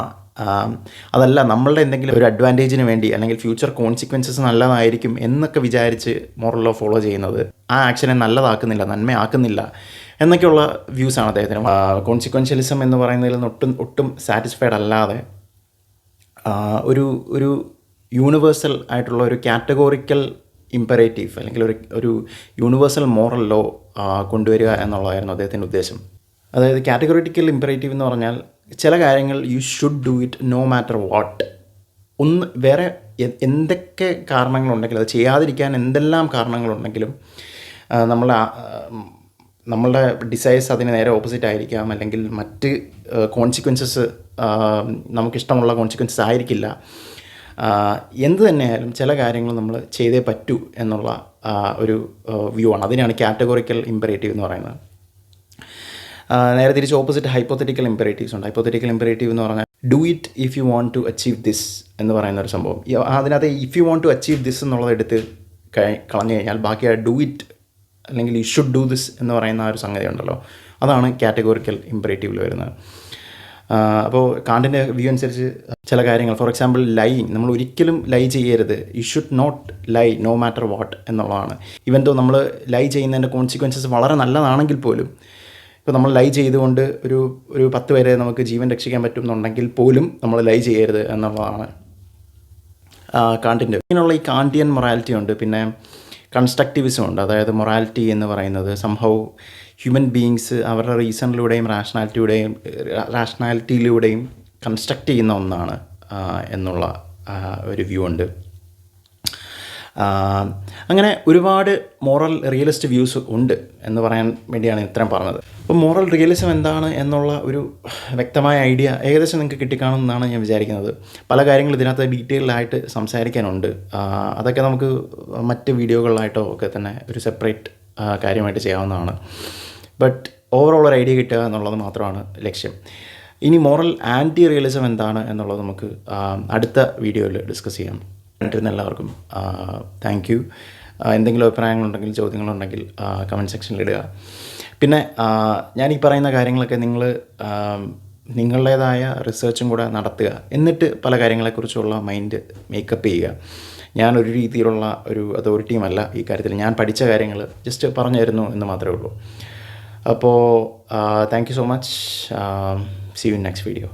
അതല്ല നമ്മളുടെ എന്തെങ്കിലും ഒരു അഡ്വാൻറ്റേജിന് വേണ്ടി അല്ലെങ്കിൽ ഫ്യൂച്ചർ കോൺസിക്വൻസസ് നല്ലതായിരിക്കും എന്നൊക്കെ വിചാരിച്ച് മോറൽ ലോ ഫോളോ ചെയ്യുന്നത് ആ ആക്ഷനെ നല്ലതാക്കുന്നില്ല, നന്മയാക്കുന്നില്ല എന്നൊക്കെയുള്ള വ്യൂസാണ് അദ്ദേഹത്തിന്. കോൺസിക്വൻഷ്യലിസം എന്ന് പറയുന്നതിൽ നിന്ന് ഒട്ടും സാറ്റിസ്ഫൈഡ് അല്ലാതെ ഒരു യൂണിവേഴ്സൽ ആയിട്ടുള്ള ഒരു കാറ്റഗോറിക്കൽ ഇമ്പറേറ്റീവ് അല്ലെങ്കിൽ ഒരു യൂണിവേഴ്സൽ മോറൽ ലോ കൊണ്ടുവരിക എന്നുള്ളതായിരുന്നു അദ്ദേഹത്തിൻ്റെ ഉദ്ദേശം. അതായത് കാറ്റഗോറിക്കൽ ഇമ്പറേറ്റീവ് എന്ന് പറഞ്ഞാൽ ചില കാര്യങ്ങൾ you should do it no matter what. വേറെ എന്തൊക്കെ കാരണങ്ങളുണ്ടെങ്കിലും അത് ചെയ്യാതിരിക്കാൻ എന്തെല്ലാം കാരണങ്ങളുണ്ടെങ്കിലും നമ്മളുടെ ഡിസൈർസ് അതിന് നേരെ ഓപ്പോസിറ്റ് ആയിരിക്കാം, അല്ലെങ്കിൽ മറ്റ് കോൺസിക്വൻസസ് നമുക്കിഷ്ടമുള്ള കോൺസിക്വൻസസ് ആയിരിക്കില്ല. എന്ത് തന്നെയായാലും ചില കാര്യങ്ങൾ നമ്മൾ ചെയ്തേ പറ്റൂ എന്നുള്ള ഒരു വ്യൂ ആണ്. അതിനാണ് കാറ്റഗോറിക്കൽ ഇമ്പറേറ്റീവ് എന്ന് പറയുന്നത്. നേരെ തിരിച്ച് ഓപ്പോസിറ്റ് ഹൈപ്പോത്തറ്റിക്കൽ ഇമ്പറേറ്റീവ്സ് ഉണ്ട്. ഹൈപ്പോത്തറ്റിക്കൽ ഇമ്പറേറ്റീവ് എന്ന് പറഞ്ഞാൽ do it if you want to achieve this എന്ന് പറയുന്ന ഒരു സംഭവം. അതിനകത്ത് if you want to achieve this എന്നുള്ളത് എടുത്ത് കളഞ്ഞു കഴിഞ്ഞാൽ ബാക്കി ഡു ഇറ്റ് അല്ലെങ്കിൽ യു ഷുഡ് ഡു ദിസ് എന്ന് പറയുന്ന ആ ഒരു സംഗതി ഉണ്ടല്ലോ, അതാണ് കാറ്റഗോറിക്കൽ ഇമ്പറേറ്റീവിൽ വരുന്നത്. അപ്പോൾ കാണ്ടിൻ്റെ വ്യൂ അനുസരിച്ച് ചില കാര്യങ്ങൾ, ഫോർ എക്സാമ്പിൾ ലൈയിങ്, നമ്മൾ ഒരിക്കലും ലൈ ചെയ്യരുത്, you should not lie no matter what എന്നുള്ളതാണ്. ഇവൻ ദോ നമ്മൾ ലൈ ചെയ്യുന്നതിൻ്റെ കോൺസിക്വൻസസ് വളരെ നല്ലതാണെങ്കിൽ പോലും, ഇപ്പോൾ നമ്മൾ ലൈ ചെയ്തുകൊണ്ട് ഒരു 10 പേരെ നമുക്ക് ജീവൻ രക്ഷിക്കാൻ പറ്റുമെന്നുണ്ടെങ്കിൽ പോലും നമ്മൾ ലൈ ചെയ്യരുത് എന്നുള്ളതാണ് കാണ്ടിൻ്റെ. ഇങ്ങനെയുള്ള ഈ കാണ്ടിയൻ മൊറാലിറ്റി ഉണ്ട്. പിന്നെ കൺസ്ട്രക്റ്റിവിസം ഉണ്ട്. അതായത് മൊറാലിറ്റി എന്ന് പറയുന്നത് സംഹൗ ഹ്യൂമൻ ബീയിങ്സ് അവരുടെ റീസണിലൂടെയും റാഷണാലിറ്റിയിലൂടെയും കൺസ്ട്രക്റ്റ് ചെയ്യുന്ന ഒന്നാണ് എന്നുള്ള ഒരു വ്യൂ ഉണ്ട്. അങ്ങനെ ഒരുപാട് മോറൽ റിയലിസ്റ്റ് വ്യൂസ് ഉണ്ട് എന്ന് പറയാൻ വേണ്ടിയാണ് ഇത്രയും പറഞ്ഞത്. അപ്പോൾ മോറൽ റിയലിസം എന്താണ് എന്നുള്ള ഒരു വ്യക്തമായ ഐഡിയ ഏകദേശം നിങ്ങൾക്ക് കിട്ടിക്കാണുമെന്നാണ് ഞാൻ വിചാരിക്കുന്നത്. പല കാര്യങ്ങളും ഇതിനകത്ത് ഡീറ്റെയിൽഡായിട്ട് സംസാരിക്കാനുണ്ട്. അതൊക്കെ നമുക്ക് മറ്റ് വീഡിയോകളിലായിട്ടോ ഒക്കെ തന്നെ ഒരു സെപ്പറേറ്റ് കാര്യമായിട്ട് ചെയ്യാവുന്നതാണ്. ബട്ട് ഓവറോൾ ഒരു ഐഡിയ കിട്ടുക എന്നുള്ളത് മാത്രമാണ് ലക്ഷ്യം. ഇനി മോറൽ ആൻറ്റി റിയലിസം എന്താണ് എന്നുള്ളത് നമുക്ക് അടുത്ത വീഡിയോയിൽ ഡിസ്കസ് ചെയ്യാം. കണ്ടിരുന്ന എല്ലാവർക്കും താങ്ക് യു. എന്തെങ്കിലും അഭിപ്രായങ്ങളുണ്ടെങ്കിൽ ചോദ്യങ്ങളുണ്ടെങ്കിൽ കമൻറ്റ് സെക്ഷനിൽ ഇടുക. പിന്നെ ഞാൻ ഈ പറയുന്ന കാര്യങ്ങളൊക്കെ നിങ്ങളുടേതായ റിസർച്ചും കൂടെ നടത്തുക. എന്നിട്ട് പല കാര്യങ്ങളെക്കുറിച്ചുള്ള മൈൻഡ് മേക്കപ്പ് ചെയ്യുക. ഞാനൊരു രീതിയിലുള്ള ഒരു അതോറിറ്റിയുമല്ല ഈ കാര്യത്തിൽ. ഞാൻ പഠിച്ച കാര്യങ്ങൾ ജസ്റ്റ് പറഞ്ഞു തരുന്നു എന്ന് മാത്രമേ ഉള്ളൂ. അപ്പോൾ thank you so much. See you in next video.